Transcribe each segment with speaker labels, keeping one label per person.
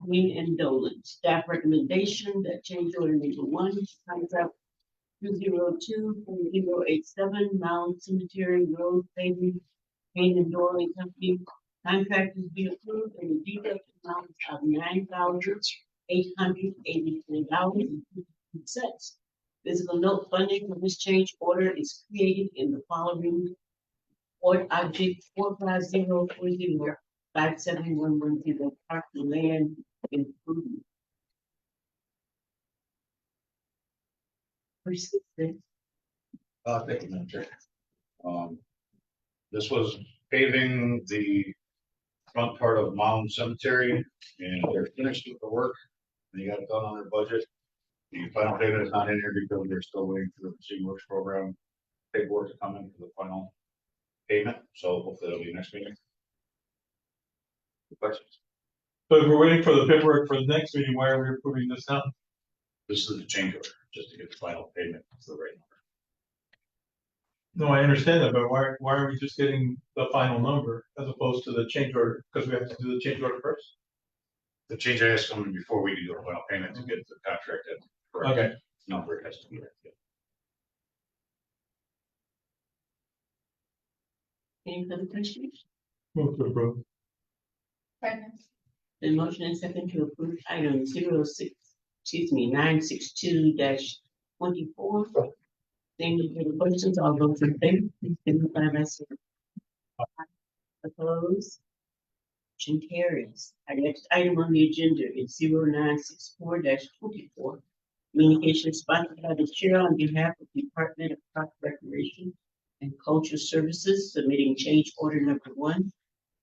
Speaker 1: Queen and Dolan. Staff recommendation that change order number one, contract 2024087 Mound Cemetery Road paving, Queen and Dolan Company. Contract is being approved and the deduct amount of $9,883.52. Physical note funding for this change order is created in the following Port Object 450405711 Park Land Improvement. Persistent.
Speaker 2: Thank you, Madam Chair. This was paving the front part of Mound Cemetery, and they're finished with the work. They got it done on their budget. The final payment is not in here because they're still waiting for the Machine Works program paperwork to come in for the final payment. So hopefully it'll be next meeting. Questions?
Speaker 3: So if we're waiting for the paperwork for the next meeting, why are we approving this now?
Speaker 2: This is the change order, just to get the final payment to the right number.
Speaker 3: No, I understand that, but why are we just getting the final number as opposed to the change order? Because we have to do the change order first?
Speaker 2: The change order has to come in before we do the final payment to get the contract at correct
Speaker 3: Okay.
Speaker 2: number. It has to be right.
Speaker 1: Any further questions?
Speaker 3: Move to approve.
Speaker 1: The motion and second to approve item 962-24. Seeing no further questions, all those in favor, please signify by saying aye. Opposed? Motion carries. Our next item on the agenda is 0964-24. Communication sponsored by the chair on behalf of the Department of Park Recreation and Culture Services, submitting change order number one,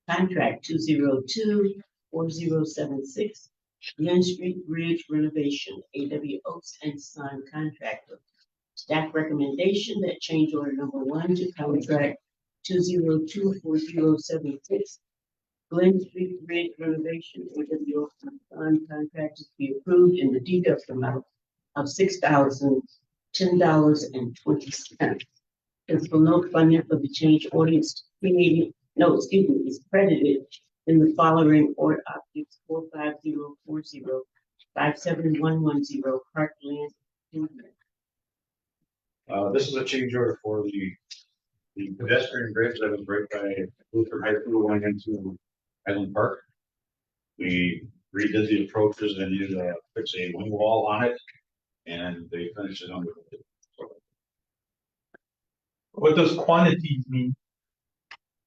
Speaker 1: contract 2024076, Glen Street Bridge renovation, A.W. Oaks and Son contractor. Staff recommendation that change order number one to contract 2024076, Glen Street Bridge renovation, A.W. Oaks and Son contract is to be approved in the deduct amount of $6,010.20. Physical note funding for the change order is created, is credited in the following order objects 450405711 Park Land Improvement.
Speaker 2: This is a change order for the pedestrian bridge that was right by Luther High School going into Highland Park. We redid the approaches and needed to fix a wing wall on it, and they finished it under.
Speaker 3: What does quantities mean?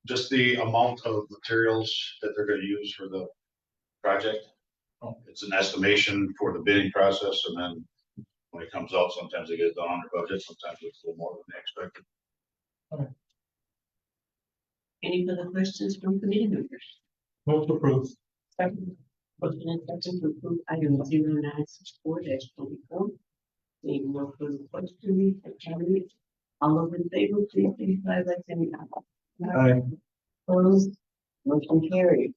Speaker 2: Just the amount of materials that they're going to use for the project. It's an estimation for the bidding process, and then when it comes out, sometimes they get it done under budget, sometimes it's a little more than they expected.
Speaker 3: Okay.
Speaker 1: Any further questions from committee members?
Speaker 3: Move to approve.
Speaker 1: Second. Motion and second to approve item 0964-24. Seeing no further questions, all those in favor, please signify by saying aye.
Speaker 3: Aye.
Speaker 1: Opposed? Motion carried.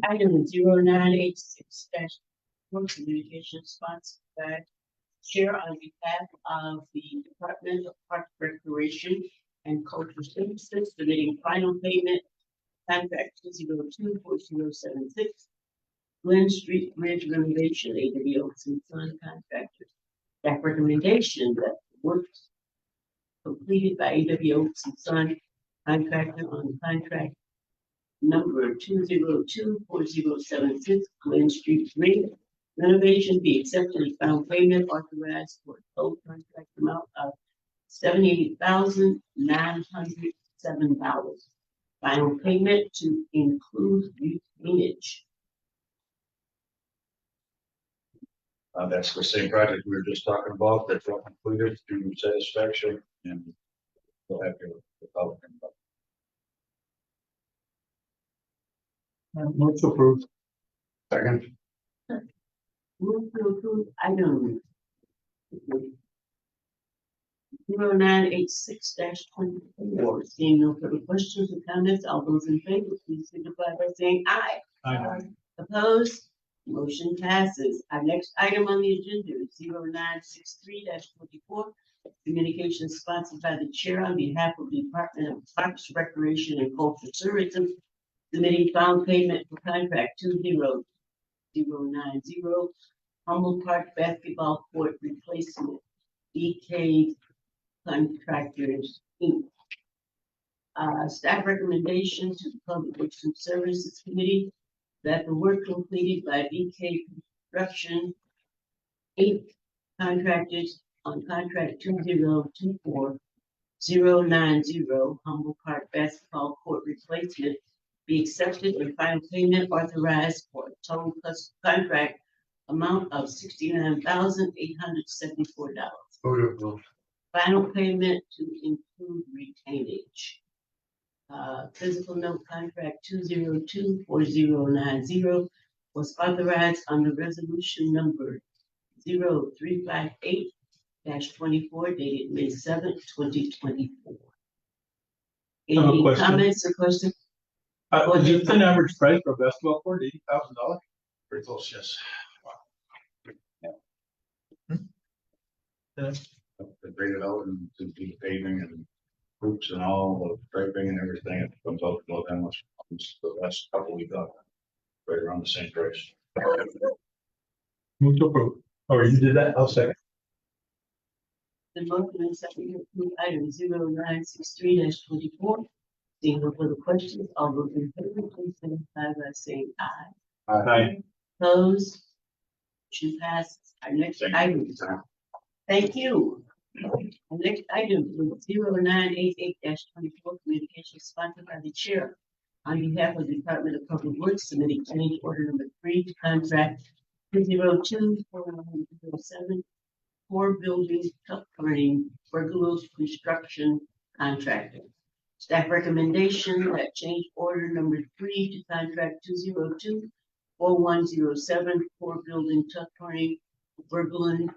Speaker 1: Item 0986-4, communication sponsored by Chair on behalf of the Department of Park Recreation and Cultural Services, submitting final payment contract 2024076, Glen Street Bridge renovation, A.W. Oaks and Son contractors. Staff recommendation that works completed by A.W. Oaks and Son contractor on contract number 2024076, Glen Street Bridge renovation be accepted as final payment authorized for a total contract amount of $78,907. Final payment to include retainage.
Speaker 2: That's the same project we were just talking about. That's all completed to satisfaction, and we'll have your development.
Speaker 3: Move to approve.
Speaker 2: Second.
Speaker 1: Move to approve item 0986-24. Seeing no further questions or comments, all those in favor, please signify by saying aye.
Speaker 3: Aye.
Speaker 1: Opposed? Motion passes. Our next item on the agenda is 0963-24. Communication sponsored by the chair on behalf of the Department of Parks, Recreation, and Cultural Services, submitting final payment for contract 20090 Humboldt Park Basketball Court Replacement, DK Contractors, Inc. Staff recommendation to the Public Works and Services Committee that the work completed by DK Construction, Inc. contractors on contract 2024090 Humboldt Park Basketball Court Replacement be accepted and final payment authorized for a total contract amount of $69,874. Final payment to include retainage. Physical note contract 2024090 was authorized under resolution number 0358-24 dated May 7th, 2024.
Speaker 3: I have a
Speaker 1: Any
Speaker 3: question.
Speaker 1: comments or questions?
Speaker 3: Is it an average price for a basketball court, $80,000?
Speaker 2: Pretty close, yes.
Speaker 3: Yeah.
Speaker 2: They graded out and to do the paving and hoops and all the striping and everything. It comes out about that much. It's the last couple we got, right around the same price.
Speaker 3: Move to approve. Or you did that? I'll second.
Speaker 1: The motion and second to approve item 0963-24. Seeing no further questions, all those in favor, please signify by saying aye.
Speaker 3: Aye.
Speaker 1: Opposed? Motion passes. Our next item. Thank you. Our next item is 0988-24, communication sponsored by the chair on behalf of the Department of Public Works, submitting change order number 3 to contract 2024107 for building tuck running Bergelos Construction Contractor. Staff recommendation that change order number 3 to contract 2024107 for building tuck running Bergelos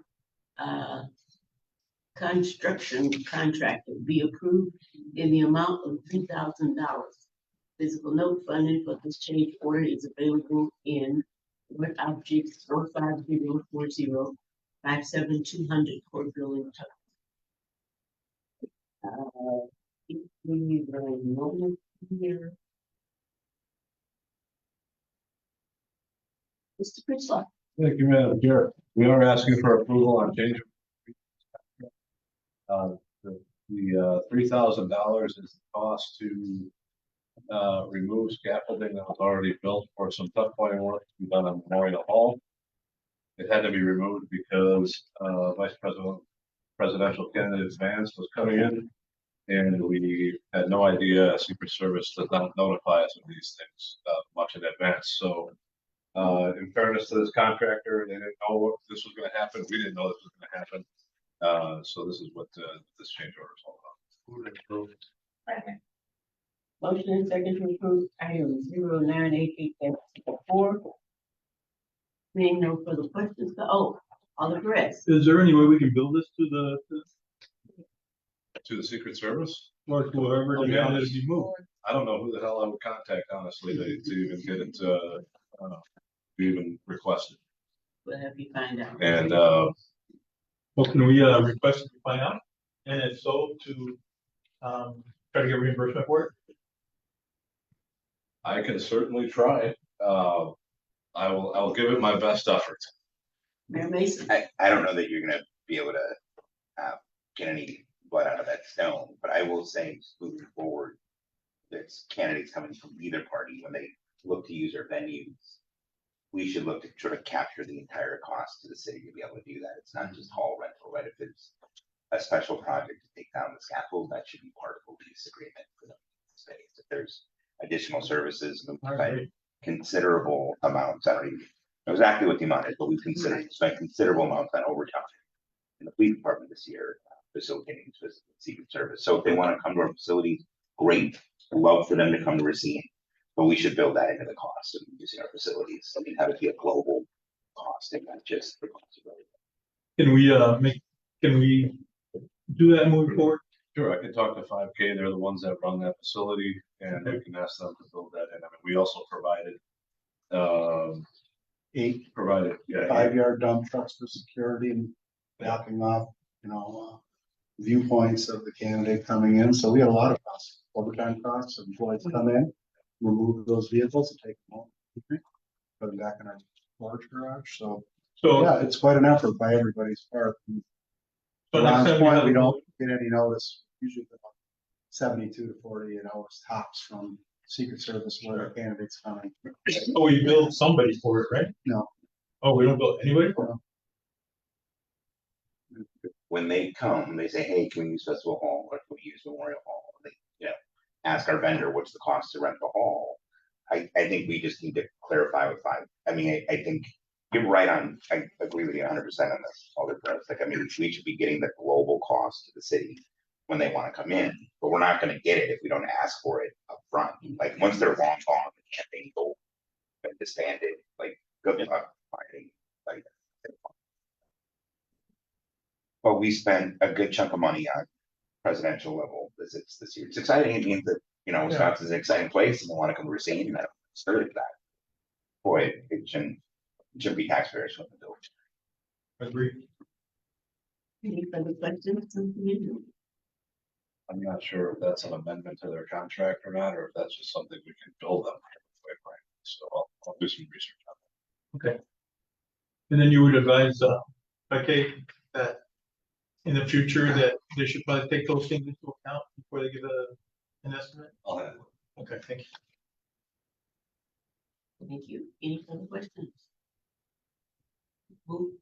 Speaker 1: Construction Contractor be approved in the amount of $3,000. Physical note funding for this change order is available in Word Objects 45040-57200 for building tuck. If we need a moment here. Mr. Pritzlaw.
Speaker 4: Thank you, Madam Chair. We are asking for approval on change. The $3,000 is the cost to remove scaffolding that was already built for some tuck pointing work to be done on Memorial Hall. It had to be removed because presidential candidate Vance was coming in, and we had no idea. Secret Service does not notify us of these things much in advance. So, in fairness to this contractor, they didn't know this was going to happen. We didn't know this was going to happen. So this is what this change order is all about.
Speaker 1: Motion and second to approve item 0988-4. Seeing no further questions, all the rest.
Speaker 3: Is there any way we can build this to
Speaker 4: To the Secret Service?
Speaker 3: or to whoever
Speaker 4: I'll be
Speaker 3: demanded it
Speaker 4: honest.
Speaker 3: be moved?
Speaker 4: I don't know who the hell I would contact, honestly, to even get it, to even request it.
Speaker 1: We'll have you find out.
Speaker 4: And,
Speaker 3: Well, can we request to find out? And if so, to try to get reimbursement for it?
Speaker 4: I can certainly try. I'll give it my best effort.
Speaker 1: Mayor Mason.
Speaker 5: I don't know that you're gonna be able to get any blood out of that stone, but I will say moving forward, there's candidates coming from either party when they look to use our venues. We should look to sort of capture the entire cost to the city to be able to do that. It's not just hall rental, right? If it's a special project to take down the scaffold, that should be part of the lease agreement for the space. If there's additional services, considerable amounts, I don't even know exactly what the amount is, but we've spent considerable amounts on overtime in the police department this year, facilitating Secret Service. So if they want to come to our facilities, great. Love for them to come to Racine, but we should build that into the cost of using our facilities. I mean, have it be a global cost and not just the cost of it.
Speaker 3: Can we do that moving forward?
Speaker 4: Sure, I can talk to 5K. They're the ones that run that facility, and we can ask them to build that in. I mean, we also provided, yeah,
Speaker 6: 5-yard dump trucks for security and blocking off, viewpoints of the candidate coming in. So we had a lot of costs, overtime costs, employees come in. remove those vehicles and take them home. Put them back in our large garage, so,
Speaker 3: So,
Speaker 6: yeah, it's quite an effort by everybody's part.
Speaker 3: so next
Speaker 6: Ron's
Speaker 3: time we
Speaker 6: point,
Speaker 3: have,
Speaker 6: we don't get any notice, usually about 72 to 48 hours tops from Secret Service where the candidate's coming.
Speaker 3: oh, we build somebody for it, right?
Speaker 6: No.
Speaker 3: Oh, we don't build anybody for it?
Speaker 5: When they come, they say, hey, can we use Festival Hall or can we use Memorial Hall? They, ask our vendor, what's the cost to rent the hall? I think we just need to clarify with five. I mean, I think you're right on, I agree with you 100% on this, Alder Press. Like, I mean, we should be getting the global cost to the city when they want to come in, but we're not gonna get it if we don't ask for it up front. Like, once they're long gone, the campaign go and disbanded, like, good luck finding, like. But we spent a good chunk of money on presidential level visits this year. It's exciting. It means that, Wisconsin's an exciting place and they want to come to Racine and that started that. Boy, it shouldn't be taxpayers from the village.
Speaker 3: Agree.
Speaker 1: Any further questions?
Speaker 4: I'm not sure if that's an amendment to their contract or not, or if that's just something we can bill them. So I'll do some research on
Speaker 3: Okay. And then you would advise, okay, that in the future that they should probably take those things into account before they give an estimate?
Speaker 4: that. I'll have it.
Speaker 3: Okay, thank you.
Speaker 1: Thank you. Any further questions? Move,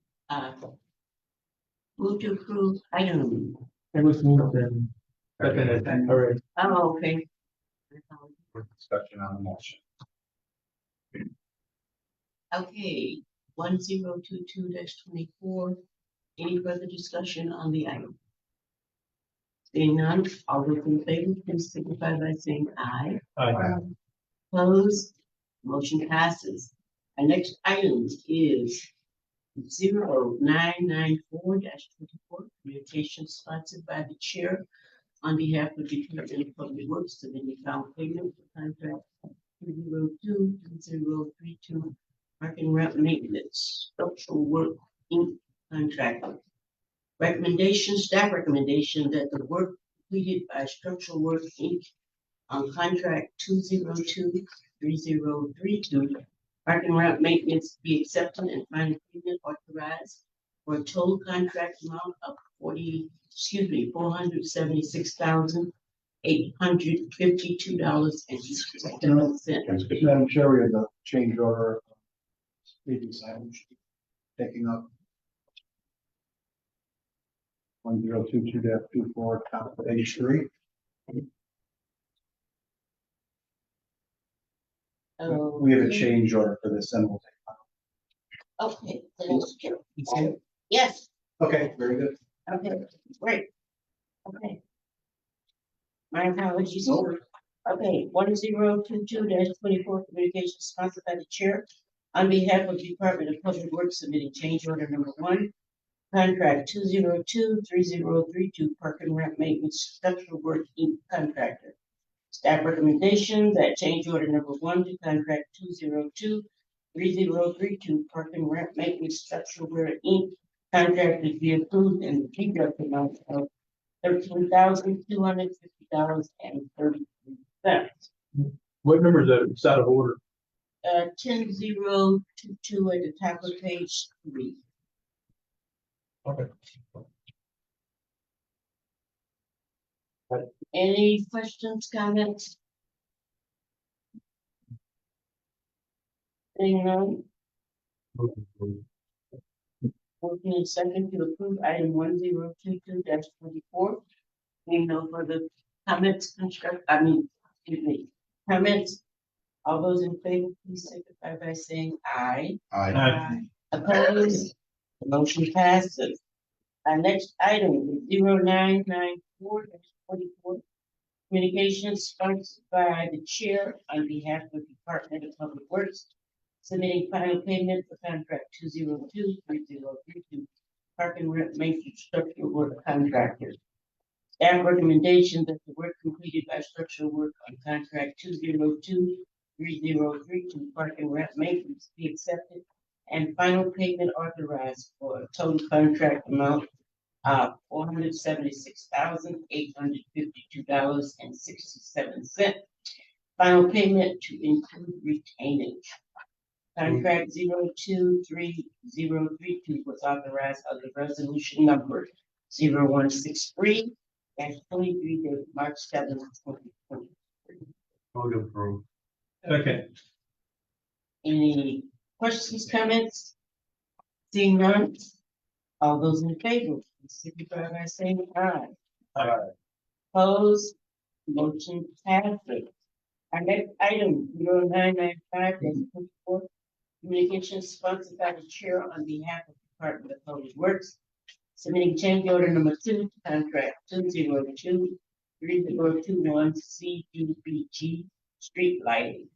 Speaker 1: move to approve item.
Speaker 3: It was moved and seconded, all right.
Speaker 1: Oh, okay.
Speaker 2: Discussion on the motion.
Speaker 1: Okay, 1022-24. Any further discussion on the item? Seeing none, all those in favor, please signify by saying aye.
Speaker 3: Aye.
Speaker 1: Opposed, motion passes. Our next item is 0994-24, communication sponsored by the chair on behalf of the Department of Public Works to the final payment for contract 202-2032 parking ramp maintenance structural work Inc. contract. Recommendation, staff recommendation that the work completed by Structural Work Inc. on contract 202-3032 parking ramp maintenance be accepted and final payment authorized for a total contract amount of $476,852.67.
Speaker 6: Madam Chair, we have the change order. Meeting signage taking up 1022-24, top of page 3. We have a change order for this, and we'll take
Speaker 1: Okay, yes,
Speaker 6: Okay, very good.
Speaker 1: okay, great. Okay. My apologies. Okay, 1022-24 communication sponsored by the chair on behalf of the Department of Public Works submitting change order number 1, contract 202-3032 parking ramp maintenance structural work Inc. contractor. Staff recommendation that change order number 1 to contract 202-3032 parking ramp maintenance structural work Inc. contract is be approved and the deduct amount of $13,250.33.
Speaker 3: What number is that? It's out of order.
Speaker 1: 10022 at the top of page 3.
Speaker 3: Okay.
Speaker 1: Any questions, comments? Seeing none, motion is second to approve item 1022-24. Seeing no further comments, comments. All those in favor, please signify by saying aye.
Speaker 3: Aye.
Speaker 1: Opposed, the motion passes. Our next item is 0994-24. Communications sponsored by the chair on behalf of the Department of Public Works, submitting final payment for contract 202-3032 parking ramp maintenance structural work contractor. Staff recommendation that the work completed by structural work on contract 202-3032 parking ramp maintenance be accepted and final payment authorized for a total contract amount of $476,852.67. Final payment to include retainage. Contract 023032 was authorized under resolution number 0163 and 23 dated March 7th, 2020.
Speaker 2: Move to approve.
Speaker 3: Second.
Speaker 1: Any questions, comments? Seeing none, all those in favor, please signify by saying aye.
Speaker 3: Aye.
Speaker 1: Opposed, motion passes. Our next item, 0995-24, communications sponsored by the chair on behalf of the Department of Public Works, submitting change order number 2, contract 202-3021 CDBG street lighting.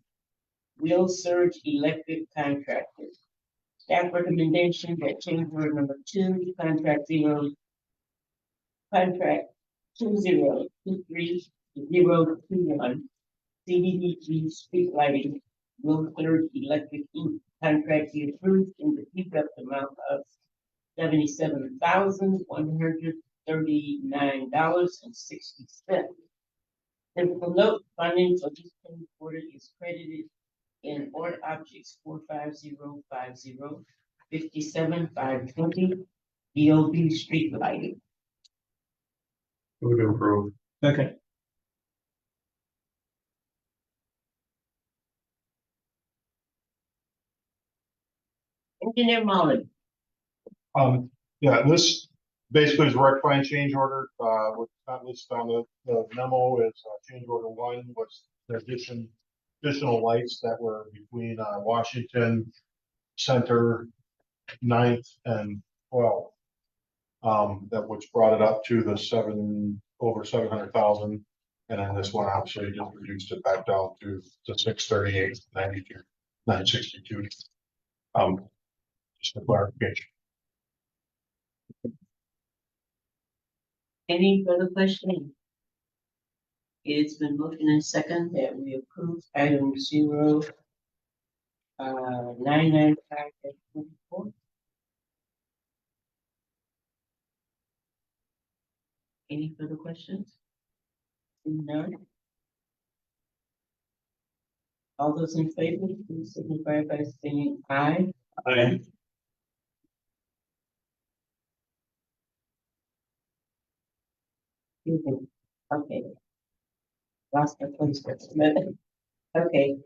Speaker 1: Wheel Surge Electric Contractor. Staff recommendation that change order number 2, contract 2023-021 CDBG street lighting, Will Third Electric Inc. Contract be approved in the pickup amount of $77,139.60. Simple note, funding for this payment order is credited in order objects 45050 57520 DOB street lighting.
Speaker 2: Move to approve.
Speaker 3: Second.
Speaker 1: Engineer Mullen.
Speaker 7: Yeah, this basically is a rectifying change order, what's not listed on the memo is, change order 1 was the additional lights that were between, Washington Center, 9th and 12th. That which brought it up to the over 700,000. And then this one obviously just reduced it back down to 638, 92, 962. Just a clarification.
Speaker 1: Any further questioning? It's been motioned and second that we approve item 0995-24. Any further questions? None. All those in favor, please signify by saying aye.
Speaker 3: Aye.
Speaker 1: Okay. Lost my place for a minute. Okay.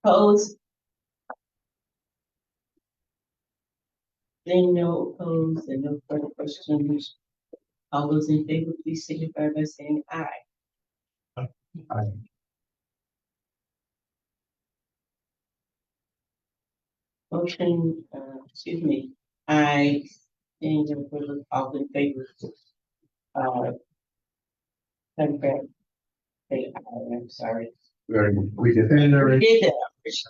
Speaker 1: Pose. Seeing no opposed and no further questions. All those in favor, please signify by saying aye.
Speaker 7: Aye.
Speaker 1: Motion, excuse me, I think all in favor. Contract. Say aye, I'm sorry.
Speaker 2: We did.
Speaker 1: We did that.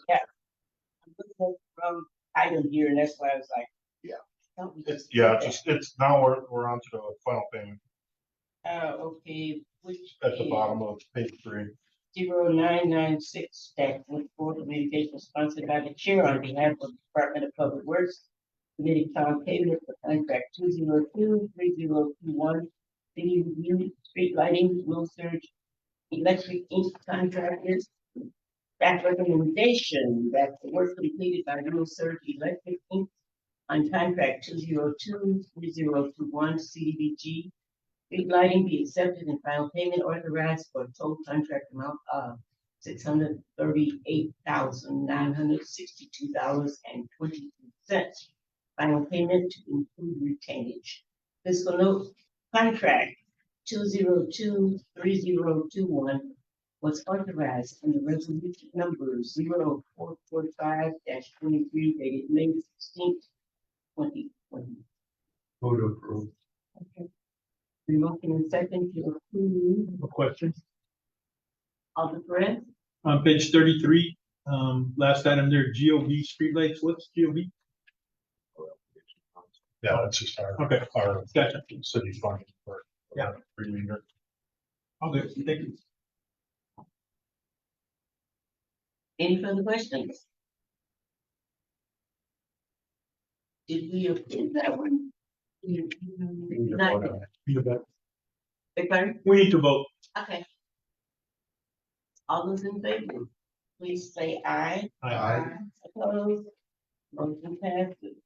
Speaker 1: Yeah. I'm looking at the wrong item here, and that's why I was like.
Speaker 7: Yeah.
Speaker 1: Don't we just
Speaker 7: Yeah,
Speaker 1: do
Speaker 7: it's now we're on to the final payment
Speaker 1: that? Okay, which
Speaker 7: at the bottom of page 3.
Speaker 1: 0996-14 communication sponsored by the chair on behalf of the Department of Public Works, committing final payment for contract 202-3021 CDBG street lighting, Will Surge Electric Inc. contractors. Staff recommendation that the work completed by Will Surge Electric Inc. on contract 202-3021 CDBG street lighting be accepted and final payment authorized for a total contract amount of $638,962.22. Final payment to include retainage. Fiscal note, contract 202-3021 was authorized under resolution number 0445-23 dated May 16th, 2020.
Speaker 2: Move to approve.
Speaker 1: Okay. Motion and second to approve.
Speaker 3: A question.
Speaker 1: Alder Perez.
Speaker 3: On page 33, last item there, GOB streetlights. What's GOB?
Speaker 7: Yeah, it's just our
Speaker 3: Gotcha.
Speaker 7: city fund for
Speaker 3: Yeah.
Speaker 7: remainder.
Speaker 3: Okay, thank you.
Speaker 1: Any further questions? Did we approve that one? Not yet.
Speaker 3: You bet.
Speaker 1: Beg pardon?
Speaker 3: We need to vote.
Speaker 1: Okay. All those in favor, please say aye.
Speaker 7: Aye.
Speaker 1: Opposed? Motion passes.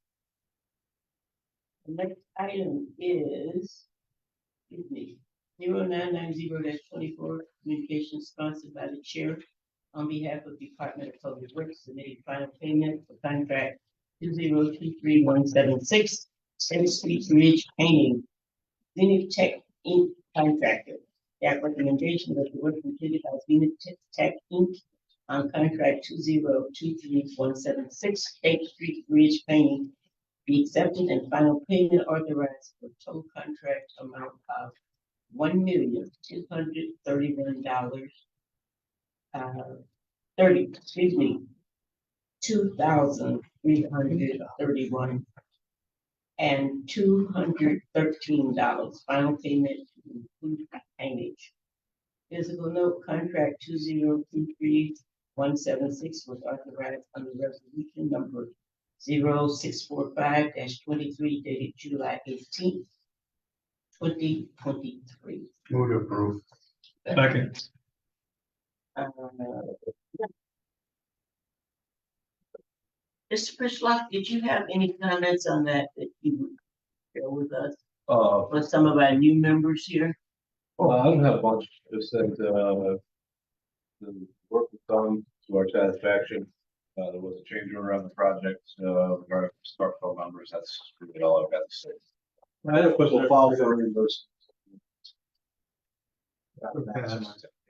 Speaker 1: The next item is, excuse me, 0990-24, communication sponsored by the chair on behalf of Department of Public Works, submitting final payment for contract 2023176, 10th Street Ridge Painting, Zenith Tech Inc. contractor. That recommendation that the work completed by Zenith Tech Inc. on contract 2023176, 8th Street Ridge Painting be accepted and final payment authorized for total contract amount of $1,231. 2,331 and $213. Final payment to include payments. Physical note contract 2023176 was authorized under resolution number 0645-23 dated July 18th, 2023.
Speaker 7: Move to approve.
Speaker 3: Second.
Speaker 1: Mr. Frischlock, did you have any comments on that you would share with us,
Speaker 4: Uh,
Speaker 1: for some of our new members here?
Speaker 4: well, I don't have much, just that, the work was done to our satisfaction. There was a change order on the project, regarding structural numbers, that's really all I've got to say.
Speaker 3: I had a question.
Speaker 6: We'll file for reimbursement.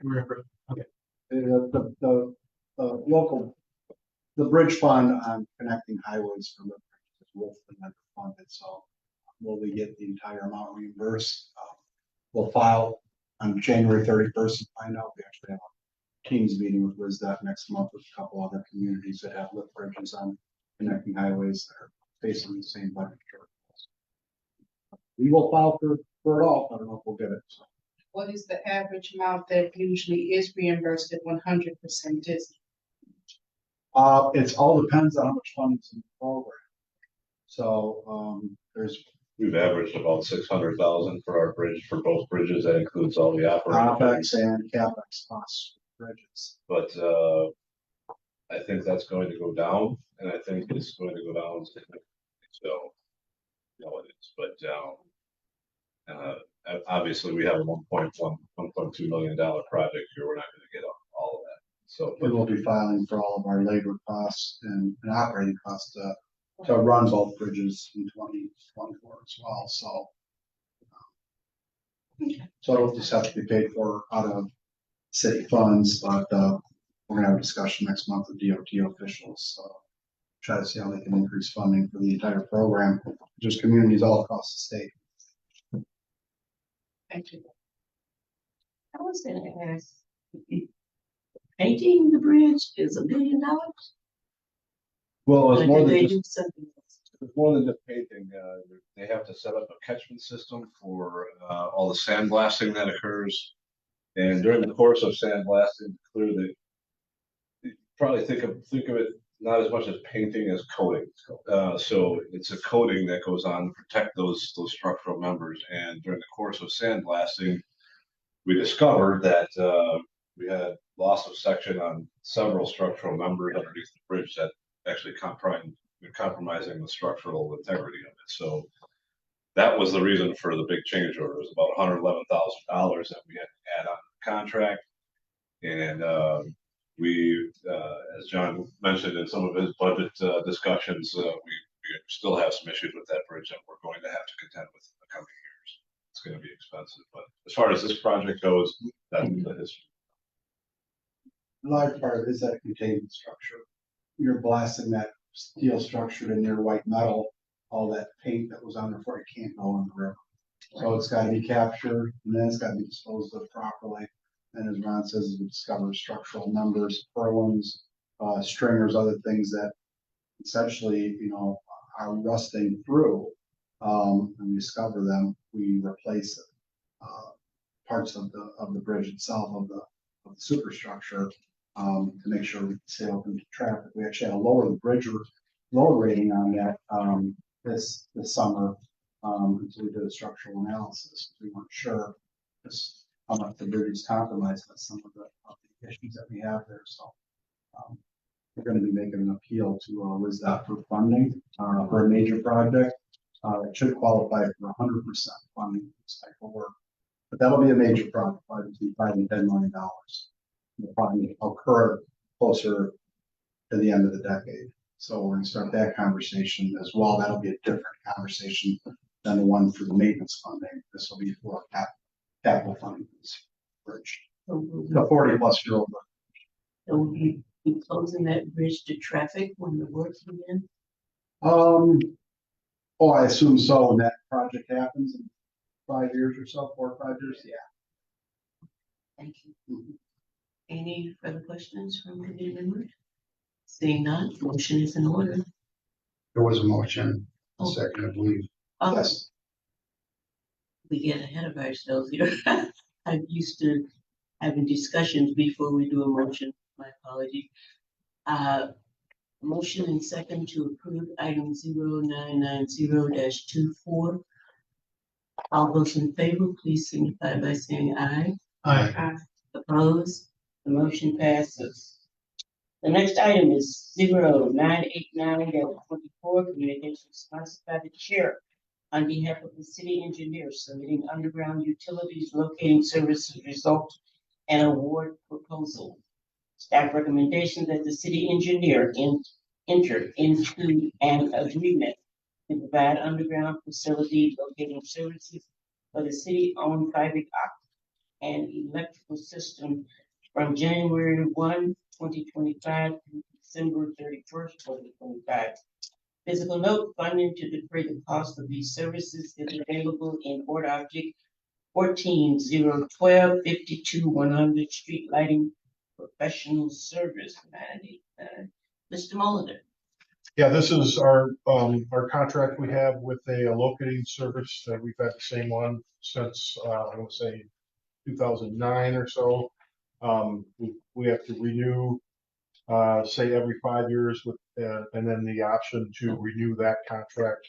Speaker 3: Remember,
Speaker 6: The local, the bridge fund on connecting highways for the is Wolfman underfunded, so will we get the entire amount reimbursed? We'll file on January 31st and find out. We actually have a Teams meeting with WISDOT next month with a couple other communities that have lift bridges on connecting highways that are facing the same budget shortfalls. We will file for it all. I don't know if we'll get it. So.
Speaker 8: What is the average amount that usually is reimbursed at 100% is?
Speaker 6: It's all depends on how much funding is in the program. So,
Speaker 4: We've averaged about 600,000 for our bridge, for both bridges, that includes all the operating.
Speaker 6: OpEx and CapEx costs for bridges.
Speaker 4: But, I think that's going to go down, and I think it's going to go down significantly, so. It is, but, obviously, we have a $1.2 million project here, we're not gonna get all of that, so.
Speaker 6: We will be filing for all of our labor costs and operating costs to run both bridges in 2024 as well, so. So it'll just have to be paid for out of city funds, but, we're gonna have a discussion next month with DOT officials, so. Try to see how they can increase funding for the entire program, just communities all across the state.
Speaker 8: Thank you.
Speaker 1: I was gonna ask, painting the bridge is $1 billion?
Speaker 4: Well,
Speaker 1: Or
Speaker 4: it's
Speaker 1: do
Speaker 4: more than
Speaker 1: they
Speaker 4: just,
Speaker 1: do something else?
Speaker 4: it's more than just painting, they have to set up a catchment system for, all the sandblasting that occurs. And during the course of sandblasting, clearly, you probably think of it not as much as painting as coating. So it's a coating that goes on to protect those structural members. And during the course of sandblasting, we discovered that we had loss of section on several structural members underneath the bridge that actually compromising the structural integrity of it. So that was the reason for the big change order. It was about $111,000 that we had to add on the contract. And we, as John mentioned in some of his budget discussions, we still have some issues with that bridge that we're going to have to contend with in the coming years. It's going to be expensive, but as far as this project goes, that's the history.
Speaker 6: A large part of it is that containment structure. You're blasting that steel structure in your white metal, all that paint that was on there before it can't go in the river. So it's got to be captured and then it's got to be disposed of properly. And as Ron says, we discover structural members, purlins, stringers, other things that essentially, are rusting through. And we discover them, we replace parts of the bridge itself, of the superstructure, to make sure we can stay open to traffic. We actually had to lower the bridge load rating on that this summer until we did a structural analysis. We weren't sure how much the bridge is compromised by some of the issues that we have there, so. We're gonna be making an appeal to, WISDOT for funding, for a major project. It should qualify for 100% funding for this type of work. But that'll be a major project, probably between $5 and $10 million. It'll probably occur closer to the end of the decade. So we're gonna start that conversation as well. That'll be a different conversation than the one for the maintenance funding. This will be for capital funding. for this bridge.
Speaker 1: So we'll
Speaker 6: The 40-plus-year-old.
Speaker 1: so we'll be closing that bridge to traffic when the work begins.
Speaker 6: Oh, I assume so. When that project happens in 5 years or so, 4 or 5 years, yeah.
Speaker 1: Thank you. Any further questions from committee members? Seeing none, motion is in order.
Speaker 9: There was a motion, a
Speaker 1: Oh.
Speaker 9: second, I believe.
Speaker 1: Oh,
Speaker 6: Yes.
Speaker 1: we get ahead of ourselves here. I'm used to having discussions before we do a motion. My apology. Motion and second to approve item 0990-24. All those in favor, please signify by saying aye.
Speaker 3: Aye.
Speaker 1: Opposed? The motion passes. The next item is 0989-24, communication sponsored by the chair on behalf of the city engineer submitting underground utilities locating services result and award proposal. Staff recommendation that the city engineer enter into an agreement to provide underground facility locating services for the city-owned private and electrical system from January 1, 2025 to December 31st, 2025. Physical note, funding to defray the cost of these services is available in Board Object 14-012 52-100 street lighting professional service. Mr. Molitor.
Speaker 7: Yeah, this is our contract we have with a locating service. We've had the same one since, I want to say 2009 or so. We have to renew, say every 5 years with, and then the option to renew that contract,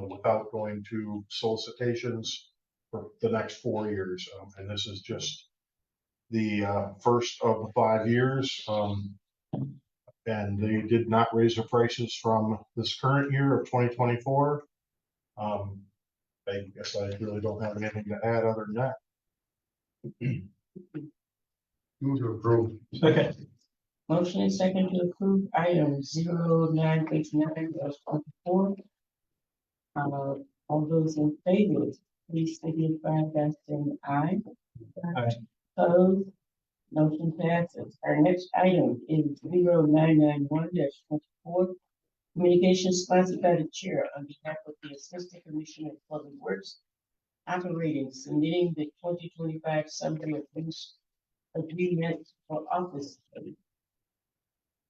Speaker 7: without going to solicitations for the next 4 years. And this is just the first of the 5 years. And they did not raise their prices from this current year of 2024. I guess I really don't have anything to add other than that.
Speaker 9: Move to approve.
Speaker 3: Second.
Speaker 1: Motion and second to approve item 0989-24. All those in favor, please signify by saying aye.
Speaker 3: Aye.
Speaker 1: Opposed? Motion passes. Our next item is 0991-24. Communication sponsored by the chair on behalf of the Assistant Commissioner of Public Works Operating, submitting the 2025 summary of use agreement for office space.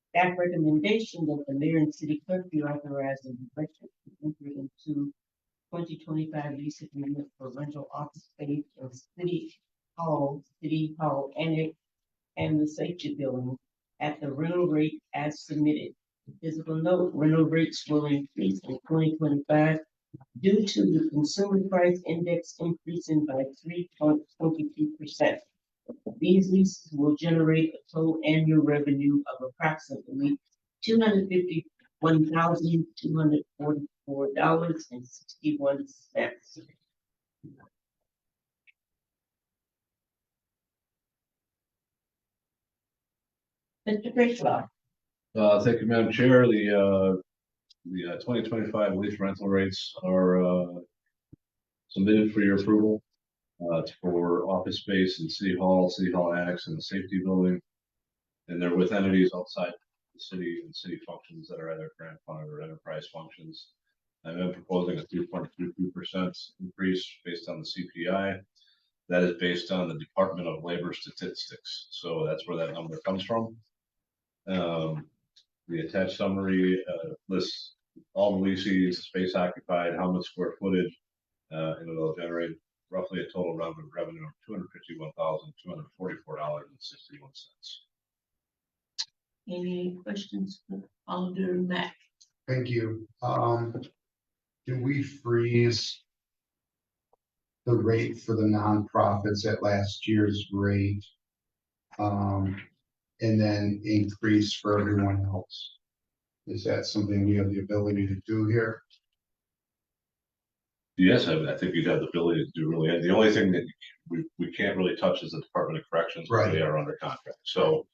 Speaker 1: Staff recommendation that the mayor and city clerk be authorized and directed to enter into 2025 lease agreement for rental office space of City Hall Annex and the safety building at the rental rate as submitted. Physical note, rental rates will increase in 2025 due to the consumer price index increasing by 3.22%. These leases will generate a total annual revenue of approximately $251,244.61. Mr. Bridgewater.
Speaker 4: Thank you, Madam Chair. The 2025 lease rental rates are submitted for your approval. It's for office space in City Hall Annex, and the safety building. And they're with entities outside the city and city functions that are either grant funded or enterprise functions. I'm proposing a 3.22% increase based on the CPI. That is based on the Department of Labor statistics. So that's where that number comes from. The attached summary lists all the leases, space occupied, how much square footage, and it'll generate roughly a total revenue of $251,244.61.
Speaker 1: Any questions for Alder Mack?
Speaker 9: Thank you. Do we freeze the rate for the nonprofits at last year's rate. And then increase for everyone else. Is that something we have the ability to do here?
Speaker 4: Yes, I think you'd have the ability to do really, and the only thing that we can't really touch is the Department of Corrections, because they are under contract, so.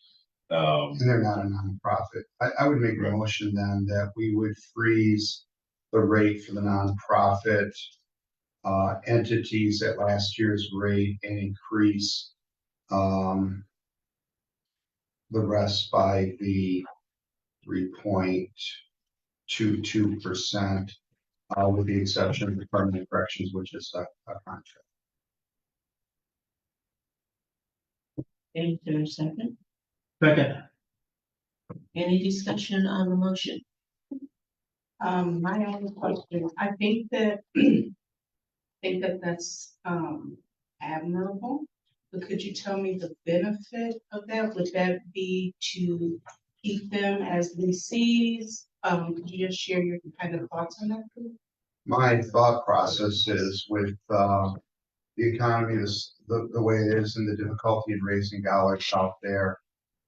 Speaker 9: And they're not a nonprofit. I would make a
Speaker 4: Right.
Speaker 9: motion then that we would freeze the rate for the nonprofit entities at last year's rate and increase the rest by the 3.22%, with the exception of the Department of Corrections, which is a contract.
Speaker 1: Is there a second?
Speaker 3: Second,
Speaker 1: Any discussion on the motion?
Speaker 8: My only question, I think that, that's, admirable. But could you tell me the benefit of that? Would that be to keep them as lessees? Could you just share your kind of thoughts on that, please?
Speaker 9: My thought process is with the economy is the way it is and the difficulty in raising dollars out there,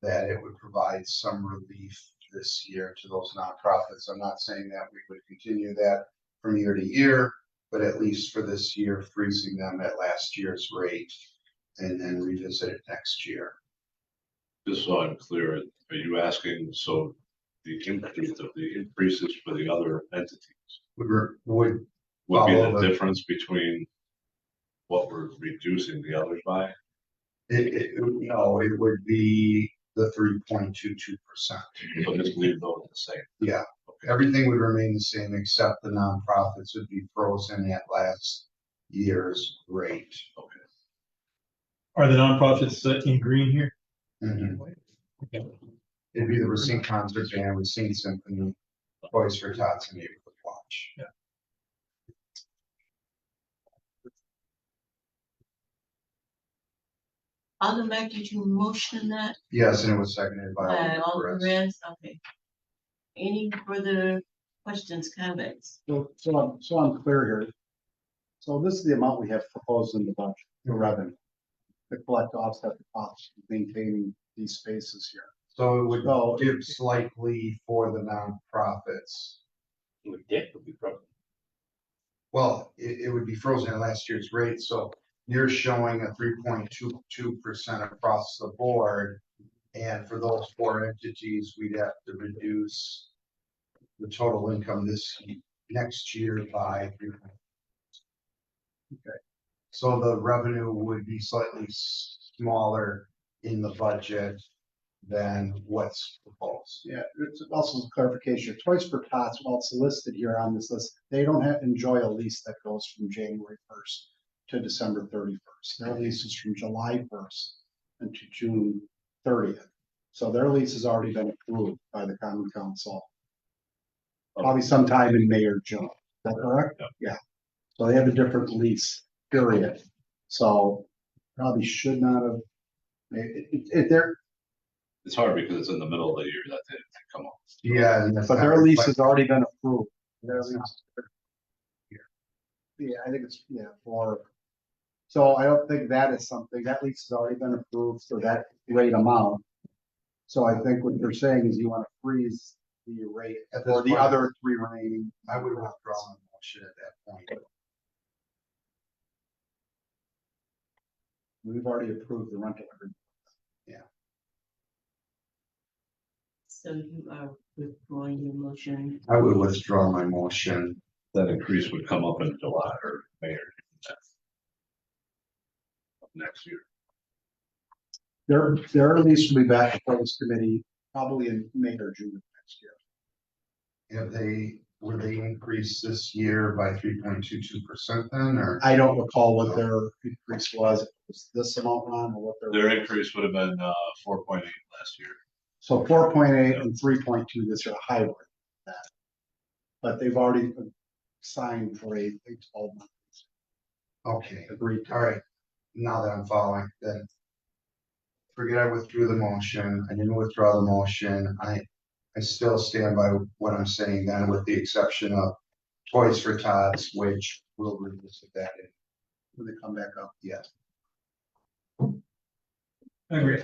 Speaker 9: that it would provide some relief this year to those nonprofits. I'm not saying that we would continue that from year to year, but at least for this year, freezing them at last year's rate and then revisit it next year.
Speaker 4: Just so I'm clear, are you asking, so the increases for the other entities
Speaker 9: Would
Speaker 4: would be
Speaker 9: Follow
Speaker 4: the
Speaker 9: the-
Speaker 4: difference between what we're reducing the others by?
Speaker 9: no, it would be the 3.22%.
Speaker 4: So just leave those the same.
Speaker 9: Yeah, everything would remain the same except the nonprofits would be frozen at last year's rate.
Speaker 4: Okay.
Speaker 3: are the nonprofits in green here?
Speaker 9: Mhm. It'd be the Racine Concert Band, Racine Symphony, Boys for Tots, and Neighborhood Watch.
Speaker 1: Alderman Mack, did you motion that?
Speaker 9: Yes, and it was seconded by Alderman
Speaker 1: Alderman
Speaker 9: Perez.
Speaker 1: Reyes, okay. Any further questions, comments?
Speaker 6: So I'm clear here. So this is the amount we have proposed in the budget, the revenue. To collect offset the cost of maintaining these spaces here.
Speaker 9: So it would
Speaker 6: So
Speaker 9: dip slightly for the nonprofits.
Speaker 5: It would dip, it would be broken.
Speaker 9: Well, it would be frozen at last year's rate, so you're showing a 3.22% across the board. And for those four entities, we'd have to reduce the total income next year by 3. Okay, so the revenue would be slightly smaller in the budget than what's proposed.
Speaker 6: Yeah, it's also a clarification. Toys for Tots, while it's listed here on this list, they don't enjoy a lease that goes from January 1st to December 31st. Their lease is from July 1st and to June 30th. So their lease has already been approved by the Common Council. Probably sometime in May or June. Is that correct? Yeah. So they have a different lease, period. So probably should not have. They're,
Speaker 4: It's hard because it's in the middle of the year that they come up.
Speaker 9: Yeah. and that's
Speaker 6: but
Speaker 9: not
Speaker 6: their lease
Speaker 9: reflected-
Speaker 6: has already been approved. Their lease. Yeah, I think it's, so I don't think that is something, that lease has already been approved for that rate amount. So I think what you're saying is you want to freeze the rate
Speaker 9: At this
Speaker 6: for the
Speaker 9: point,
Speaker 6: other three remaining.
Speaker 9: I would withdraw my motion at that point.
Speaker 6: We've already approved the rental agreement.
Speaker 1: So you are withdrawing your motion.
Speaker 9: I would withdraw my motion.
Speaker 4: That increase would come up in July or May or June of next year.
Speaker 6: Their lease will be back before this committee probably in May or June of next year.
Speaker 9: Were they increased this year by 3.22% then, or?
Speaker 6: I don't recall what their increase was. If it was this amount, Ron, or what
Speaker 4: Their increase would have been 4.8 last year.
Speaker 6: So 4.8 and 3.2 this year, a hybrid. of that. But they've already signed for a 12 month
Speaker 9: Okay,
Speaker 6: agreed.
Speaker 9: all right. Now that I'm following, then forget I withdrew the motion. I didn't withdraw the motion. I still stand by what I'm saying then, with the exception of Toys for Tots, which will revisit that
Speaker 6: when they come back up, yes.
Speaker 3: I agree.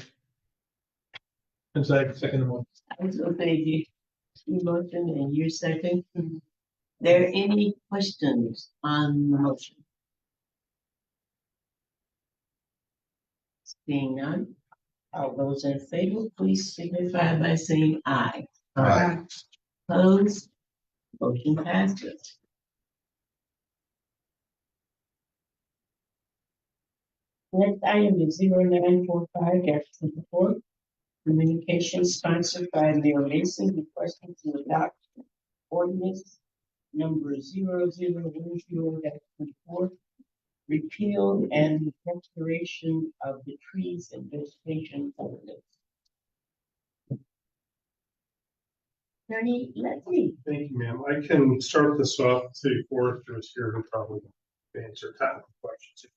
Speaker 3: Second one.
Speaker 1: So thank you. You motion and you second. There any questions on the motion? Seeing none, all those in favor, please signify by saying aye.
Speaker 9: Aye.
Speaker 1: Opposed, motion passes. Next item is 0945-24, communication sponsored by Mayor Mason requesting to adopt ordinance number 0010-24, repeal and restoration of the trees and vegetation ordinance. Attorney Leslie.
Speaker 7: Thank you, ma'am. I can start this off. City Forester is here to probably answer technical questions. if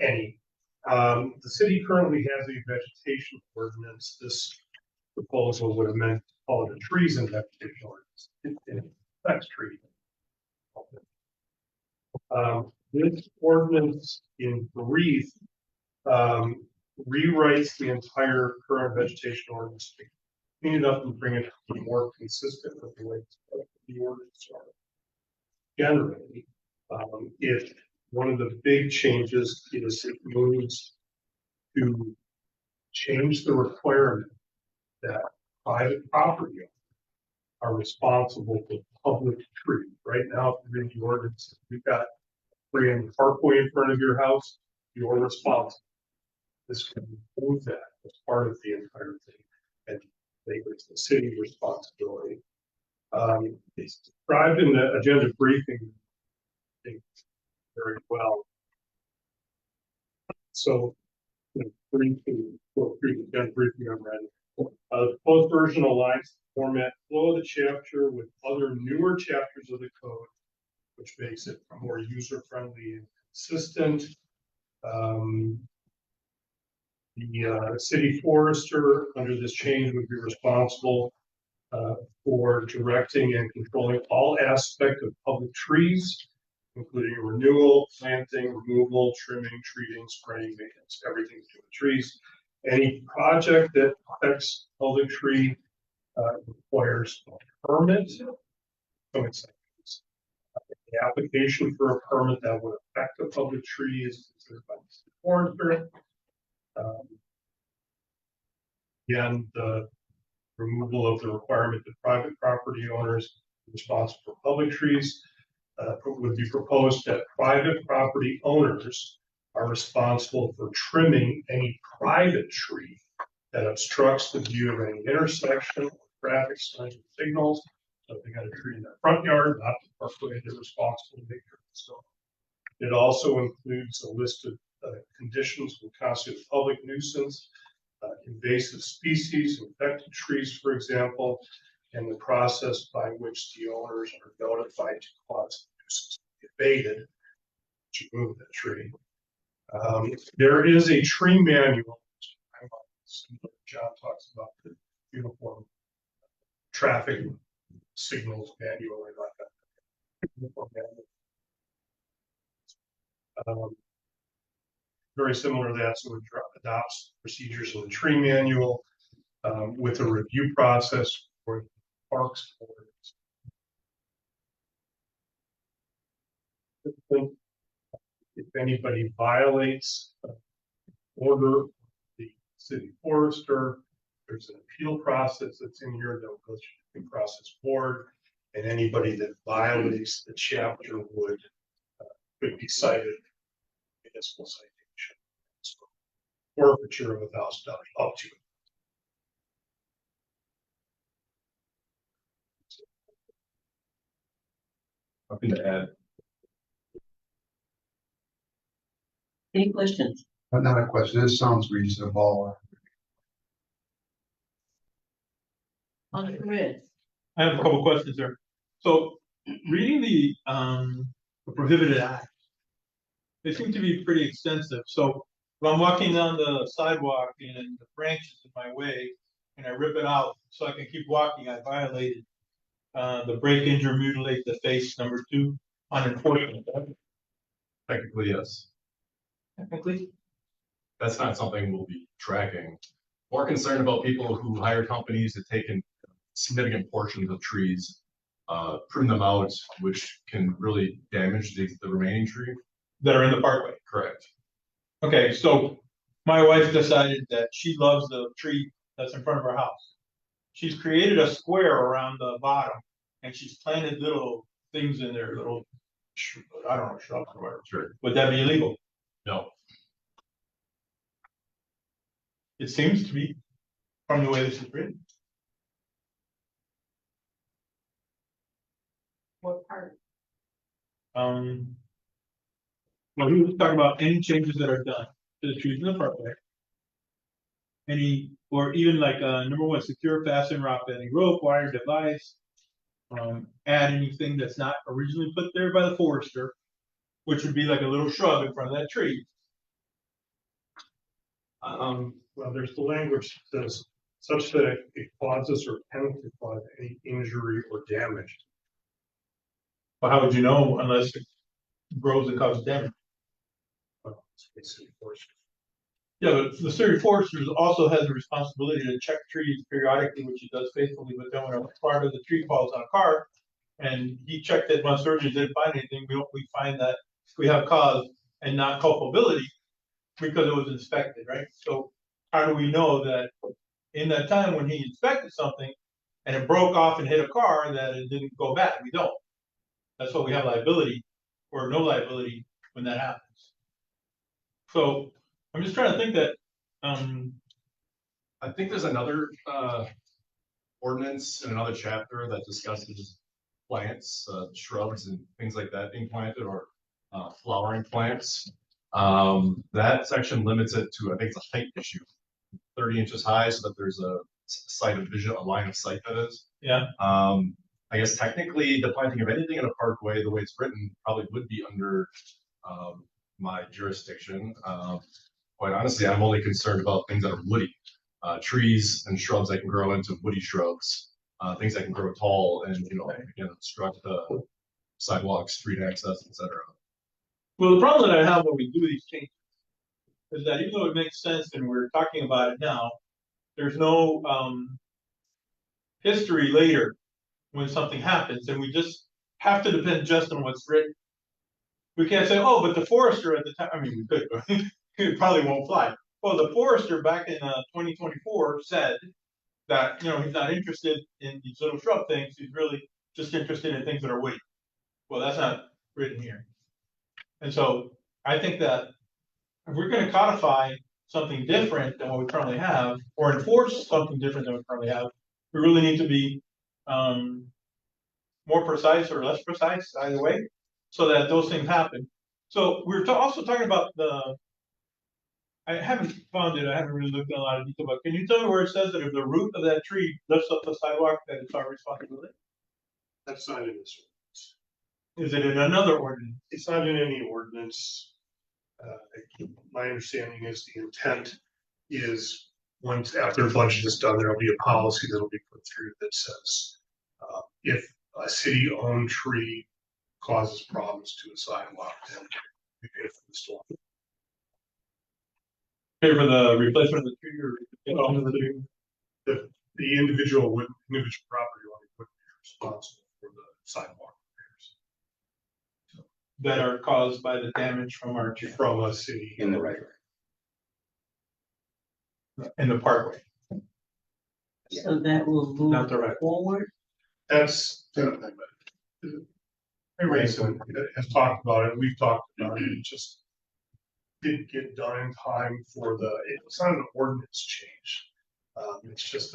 Speaker 7: Any. The city currently has a vegetation ordinance. This proposal would amend all the trees and vegetation ordinance. It affects trees. This ordinance in brief rewrites the entire current vegetation ordinance, to clean it up and bring it to be more consistent with the way the ordinance are. Generally, if one of the big changes is it moves to change the requirement that private property owners are responsible for public trees. Right now, if you read the ordinance, you've got free and parkway in front of your house, you're responsible. This can move that as part of the entire thing and make it the city responsibility. It's described in the agenda briefing, I think, very well. So, briefly, go through the agenda briefing I'm ready. The proposed version aligns the format flow of the chapter with other newer chapters of the code, which makes it more user-friendly and consistent. The city forester under this change would be responsible for directing and controlling all aspects of public trees, including renewal, planting, removal, trimming, treating, spraying, maintenance, everything to do with trees. Any project that affects public tree requires a permit. The application for a permit that would affect a public tree is considered by the city forester. Again, the removal of the requirement that private property owners are responsible for public trees would be proposed that private property owners are responsible for trimming any private tree that obstructs the view of any intersection, traffic signs, or signals. So if they got a tree in their front yard, not the parkway, they're responsible to make sure it's so. It also includes a list of conditions that constitute a public nuisance, invasive species, infected trees, for example, and the process by which the owners are notified to cause the nuisance to be abated to move the tree. There is a tree manual. John talks about the uniform traffic signals manual or like that. Uniform manual. Very similar to that, so it adopts procedures in the tree manual with a review process for the parks boards. If anybody violates order of the city forester, there's an appeal process that's in here that will go through the process board, and anybody that violates the chapter could be cited municipal citation. So, forfeiture of $1,000 up to.
Speaker 4: Nothing to add.
Speaker 1: Any questions?
Speaker 9: Not a question. This sounds reasonable.
Speaker 1: On the grid.
Speaker 3: I have a couple questions there. So reading the prohibited acts, they seem to be pretty extensive. So if I'm walking down the sidewalk and the branch is in my way and I rip it out so I can keep walking, I violated the break, injure, mutilate the face, number 2, unenforcement.
Speaker 10: Technically, yes.
Speaker 3: Technically,
Speaker 10: That's not something we'll be tracking. More concerned about people who hire companies to take in significant portions of trees, prune them out, which can really damage the remaining tree.
Speaker 3: that are in the parkway.
Speaker 10: Correct.
Speaker 3: Okay, so my wife decided that she loves the tree that's in front of her house. She's created a square around the bottom and she's planted little things in there, little, I don't know, shrubs or whatever.
Speaker 10: Sure.
Speaker 3: Would that be illegal?
Speaker 10: No.
Speaker 3: It seems to be from the way this is written.
Speaker 8: What part?
Speaker 3: Well, he was talking about any changes that are done to the trees in the parkway. Any, or even like, number one, secure, fasten, rock bending rope, wire device. Add anything that's not originally put there by the forester, which would be like a little shrub in front of that tree.
Speaker 11: Well, there's the language that says such that it causes or can cause any injury or damage.
Speaker 3: But how would you know unless it grows and causes damage?
Speaker 11: Well, it's basically forced.
Speaker 3: Yeah, but the city forester also has a responsibility to check trees periodically, which he does faithfully, but then when a part of the tree falls on a car, and he checked it once earlier, didn't find anything, we find that we have cause and not culpability because it was inspected, right? So how do we know that in that time when he inspected something and it broke off and hit a car, that it didn't go bad? We don't. That's why we have liability or no liability when that happens. So I'm just trying to think that,
Speaker 10: I think there's another ordinance in another chapter that discusses plants, shrubs and things like that being planted, or flowering plants. That section limits it to, I think it's a height issue, 30 inches high, so that there's a sight of vision, a line of sight that is.
Speaker 3: yeah,
Speaker 10: I guess technically the planting of anything in a parkway, the way it's written, probably would be under my jurisdiction. Quite honestly, I'm only concerned about things that are woody, trees and shrubs that can grow into woody shrubs, things that can grow tall and, you know, again, obstruct the sidewalks, street access, etc.
Speaker 3: well, the problem that I have when we do these changes is that even though it makes sense and we're talking about it now, there's no history later when something happens, and we just have to depend just on what's written. We can't say, oh, but the forester at the time, I mean, we could, but it probably won't fly. Well, the forester back in 2024 said that, you know, he's not interested in these little shrub things, he's really just interested in things that are woody. Well, that's not written here. And so I think that if we're gonna codify something different than what we currently have, or enforce something different than we currently have, we really need to be more precise or less precise, either way, so that those things happen. So we're also talking about I haven't found it, I haven't really looked at a lot of detail, but can you tell me where it says that if the root of that tree lifts up the sidewalk, that it's our responsibility?
Speaker 11: That's not in this ordinance.
Speaker 3: Is it in another ordinance?
Speaker 11: It's not in any ordinance. My understanding is the intent is once after the budget is done, there'll be a policy that'll be put through that says if a city-owned tree causes problems to a sidewalk, then we pay for the storm.
Speaker 3: Pay for the replacement of the tree or the tree?
Speaker 11: The individual property owner would be responsible for the sidewalk repairs
Speaker 3: That are caused by the damage from our tree,
Speaker 11: from a city.
Speaker 5: In the right.
Speaker 3: in the parkway,
Speaker 1: So that will
Speaker 3: not
Speaker 1: move
Speaker 3: the right.
Speaker 1: forward.
Speaker 11: That's. Mason has talked about it, we've talked about it, it just didn't get done in time for it's not an ordinance change. It's just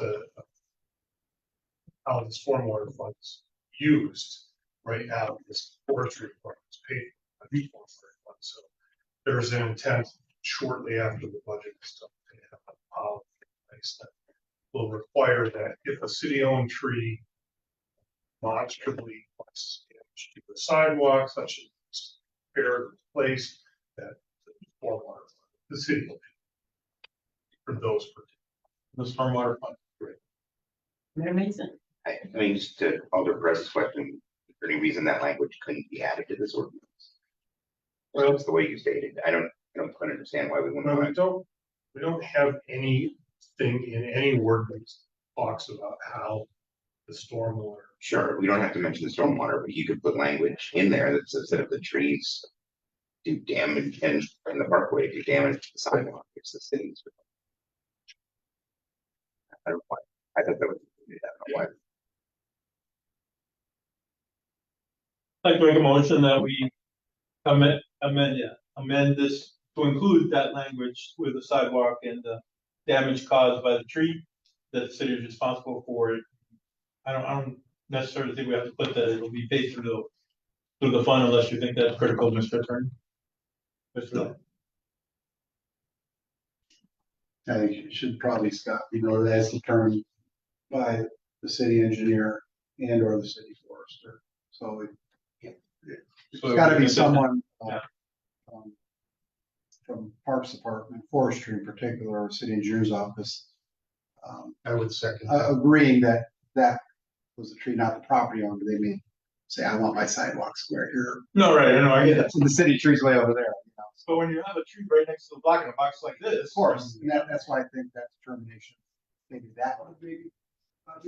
Speaker 11: how this stormwater fund is used right now, this forestry fund is paid by the forestry fund, so there's an intent shortly after the budget is done to have a policy in place that will require that if a city-owned tree demonstrably causes damage to the sidewalk, such as repair place, that the stormwater fund, the city will pay for those.
Speaker 3: The stormwater fund.
Speaker 1: Mayor Mason.
Speaker 5: I mean, just to Alder Perez's question, is there any reason that language couldn't be added to this ordinance?
Speaker 11: Well,
Speaker 5: That's the way you stated. I don't quite understand why we wouldn't.
Speaker 11: no,
Speaker 5: want
Speaker 11: we don't have anything in any ordinance that talks about how the stormwater.
Speaker 5: Sure, we don't have to mention the stormwater, but you could put language in there that says that if the trees do damage and in the parkway do damage to the sidewalk, it's the city's. I don't know why. I thought that was, I don't know why.
Speaker 3: I'd like to make a motion that we amend this to include that language with the sidewalk and the damage caused by the tree, that the city is responsible for it. I don't necessarily think we have to put that it'll be paid through the fund unless you think that's critical, Mr. Attorney. Mr. Lane.
Speaker 6: I think it should probably, Scott, be noted as determined by the city engineer and or the city forester. So it's gotta be someone,
Speaker 3: Yeah.
Speaker 6: From Parks Department, Forestry in particular, or City Engineer's Office.
Speaker 9: I would second that.
Speaker 6: Agreeing that that was the tree, not the property owner. They may say, I want my sidewalk square here.
Speaker 3: No, right, I know, I get that.
Speaker 6: And the city tree's way over there, you know.
Speaker 3: So when you have a tree right next to the block in a box like this.
Speaker 6: Of course, and that's why I think that determination, maybe that would be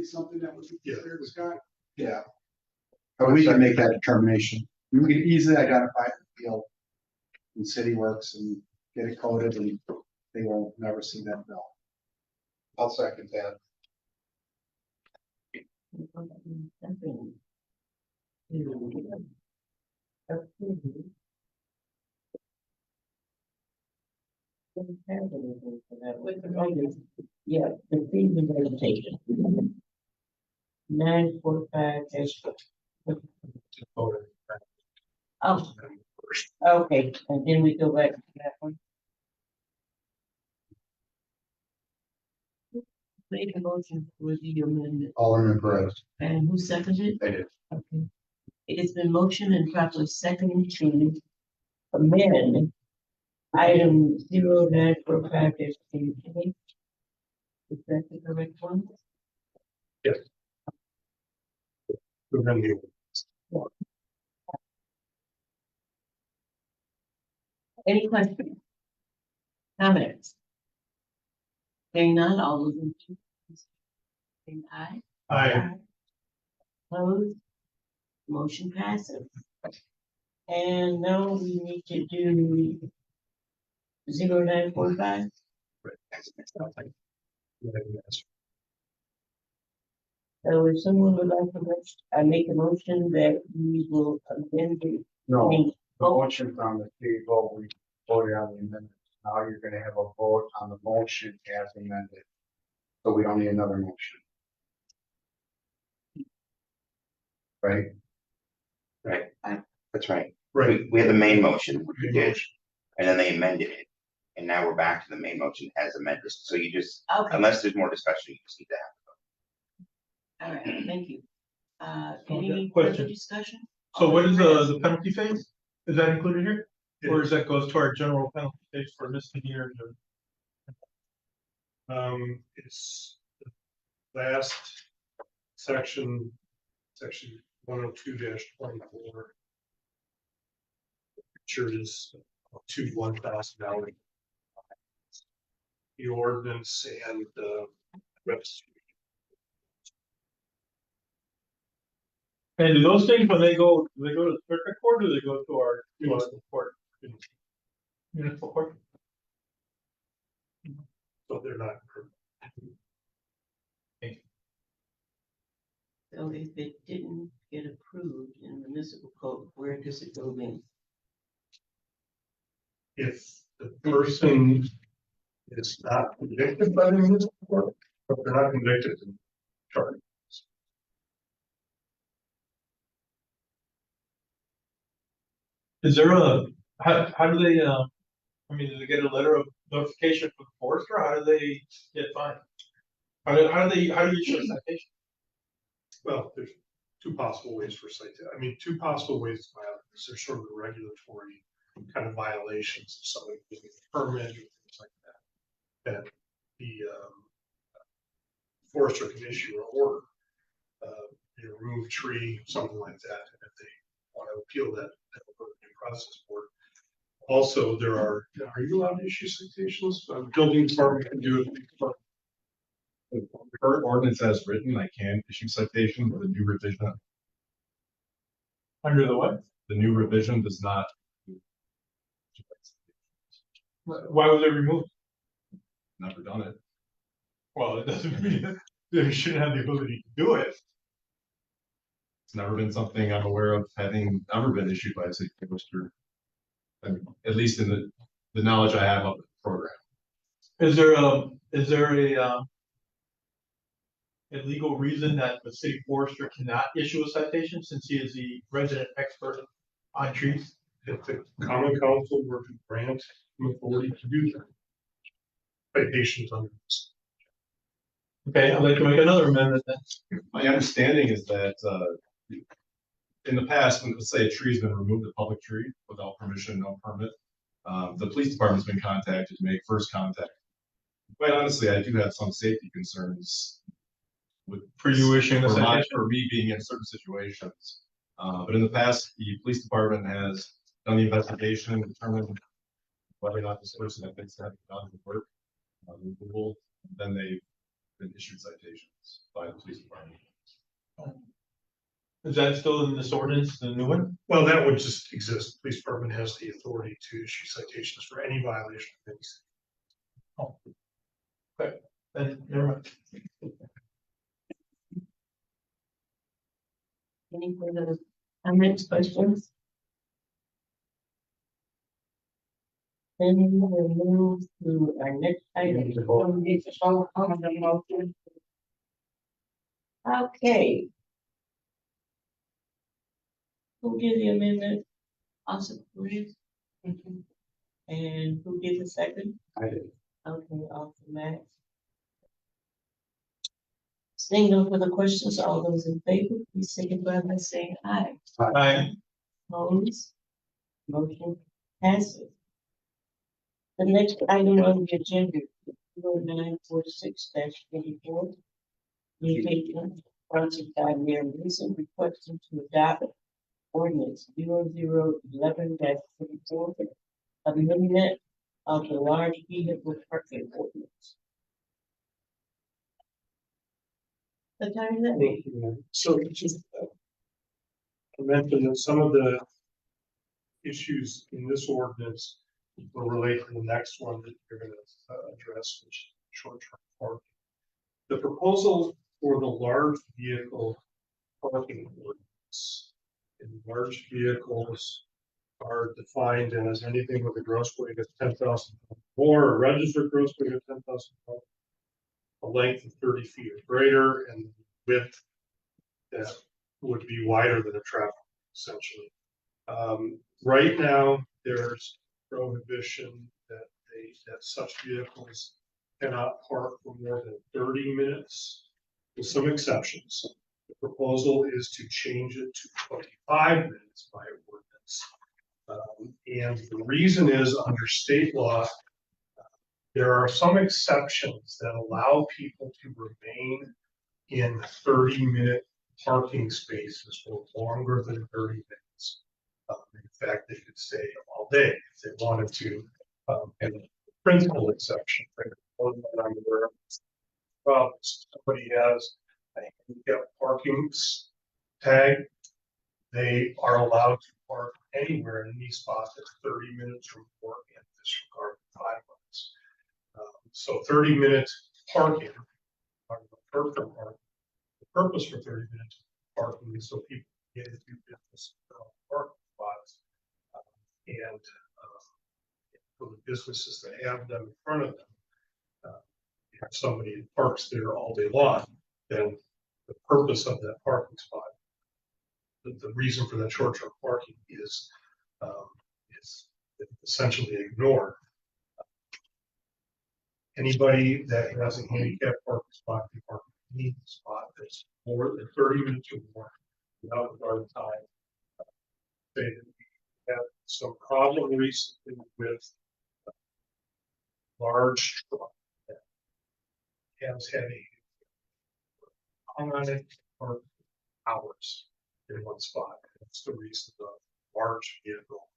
Speaker 6: something that would be considered, Scott. Yeah. But we can make that determination. We can easily identify the field in City Works and get it coded, and they will never see that bill.
Speaker 9: I'll second that.
Speaker 1: Yeah, the season vegetation. 945 dash. Oh, okay, and then we go back to that one. Made a motion for the amendment,
Speaker 9: Alderman Perez.
Speaker 1: and who seconded?
Speaker 9: I did.
Speaker 1: Okay. It has been motioned and properly seconded to amend item 0945 dash. Is that the correct one?
Speaker 11: We're gonna do.
Speaker 1: Any questions? Comments? Hearing none, all those in favor, say aye.
Speaker 11: Aye.
Speaker 1: Opposed? Motion passes. And now we need to do 0945. So if someone would like to, I make a motion that we will amend the.
Speaker 6: No, the
Speaker 1: vote.
Speaker 6: motion's on the table, we voted on the amendment. Now you're gonna have a vote on the motion as amended. So we don't need another motion. Right?
Speaker 5: Right, that's right.
Speaker 11: Right.
Speaker 5: We had the main motion, which we did, and then they amended it. And now we're back to the main motion as amended. So you just,
Speaker 1: Okay,
Speaker 5: unless there's more discussion, you just need to have.
Speaker 1: all right, thank you.
Speaker 3: Okay,
Speaker 1: Any
Speaker 3: question.
Speaker 1: further discussion?
Speaker 3: So what is the penalty phase? Is that included here? Or is that goes to our general penalty phase for misdemeanors or?
Speaker 11: It's the last section 102-24. Picture is to $1,000. The ordinance and registry.
Speaker 3: And do those things, when they go, do they go to the circuit court or do they go to our court? Municipal court?
Speaker 11: So they're not.
Speaker 1: So if it didn't get approved in the municipal code, where does it go then?
Speaker 11: If the person is not convicted by the municipal court, but they're not convicted in charge.
Speaker 3: Is there how do they, I mean, do they get a letter of notification from the forester? How do they get fined? How do you issue a citation?
Speaker 11: Well, there's two possible ways for citation. I mean, two possible ways to violate this. There's sort of the regulatory kind of violations of somebody getting a permit or things like that. That the forester can issue an order, remove tree, something like that. And if they want to appeal that, that will go to the due process board. Also, are you allowed to issue citations? Building department can do it.
Speaker 10: The current ordinance as written, I can issue citation, but the new revision,
Speaker 3: Under the what?
Speaker 10: the new revision does not.
Speaker 3: Why was it removed?
Speaker 10: Never done it.
Speaker 3: Well, it doesn't mean that you shouldn't have the ability to do it.
Speaker 10: It's never been something I'm aware of having ever been issued by a city commissioner. I mean, at least in the knowledge I have of the program.
Speaker 3: Is there a legal reason that the city forester cannot issue a citation since he is the resident expert on trees?
Speaker 11: If the common council were to grant him authority to do that. Citations under this.
Speaker 3: Okay, I'd like to make another amendment then.
Speaker 10: My understanding is that, in the past, when, let's say a tree's been removed, a public tree, without permission, no permit, the police department's been contacted to make first contact. Quite honestly, I do have some safety concerns with.
Speaker 3: For you issuing a citation?
Speaker 10: For me being in certain situations. But in the past, the police department has done the investigation and determined whether or not this person had been having done the work, removal, then they've been issued citations by the police department.
Speaker 3: Is that still in this ordinance, the new one?
Speaker 11: Well, that would just exist. Police department has the authority to issue citations for any violation of any.
Speaker 3: Oh. Okay, then, never mind.
Speaker 1: Any further comments, questions? Then we will move to our next item. On the motion. Okay. Who did the amendment? Austin, please. And who did the second?
Speaker 6: I did.
Speaker 1: Okay, Austin Max. Seeing no further questions, all those in favor, please signify by saying aye.
Speaker 3: Aye.
Speaker 1: Opposed? Motion passes. The next item on the agenda, 0946-24. Communication sponsored by Mayor Wilson requesting to adopt ordinance 0011-24, amendment of the large vehicle parking ordinance. The time that we.
Speaker 11: So just I mentioned that some of the issues in this ordinance will relate to the next one that you're gonna address, which is short-term parking. The proposal for the large vehicle parking ordinance. And large vehicles are defined as anything with a gross weight of 10,000 or a registered gross weight of 10,000, a length of 30 feet or greater, and width that would be wider than a traffic, essentially. Right now, there's prohibition that such vehicles cannot park for more than 30 minutes, with some exceptions. The proposal is to change it to 25 minutes by ordinance. And the reason is under state law, there are some exceptions that allow people to remain in 30-minute parking spaces for longer than 30 minutes. In fact, they could stay all day if they wanted to. And the principal exception, one that I'm aware of, somebody has a handicap parking tag, they are allowed to park anywhere in any spot that's 30 minutes or more and disregard 5 minutes. So 30-minute parking, the purpose for 30-minute parking is so people get into business parking spots. And for the businesses that have them in front of them, if somebody parks there all day long, then the purpose of that parking spot, the reason for that short-term parking is essentially ignored. Anybody that has a handicap parking spot can park in any spot that's more than 30 minutes or more without regard to time. Say that we have some problem recently with large truck that has had on it for hours in one spot. That's the reason the large vehicle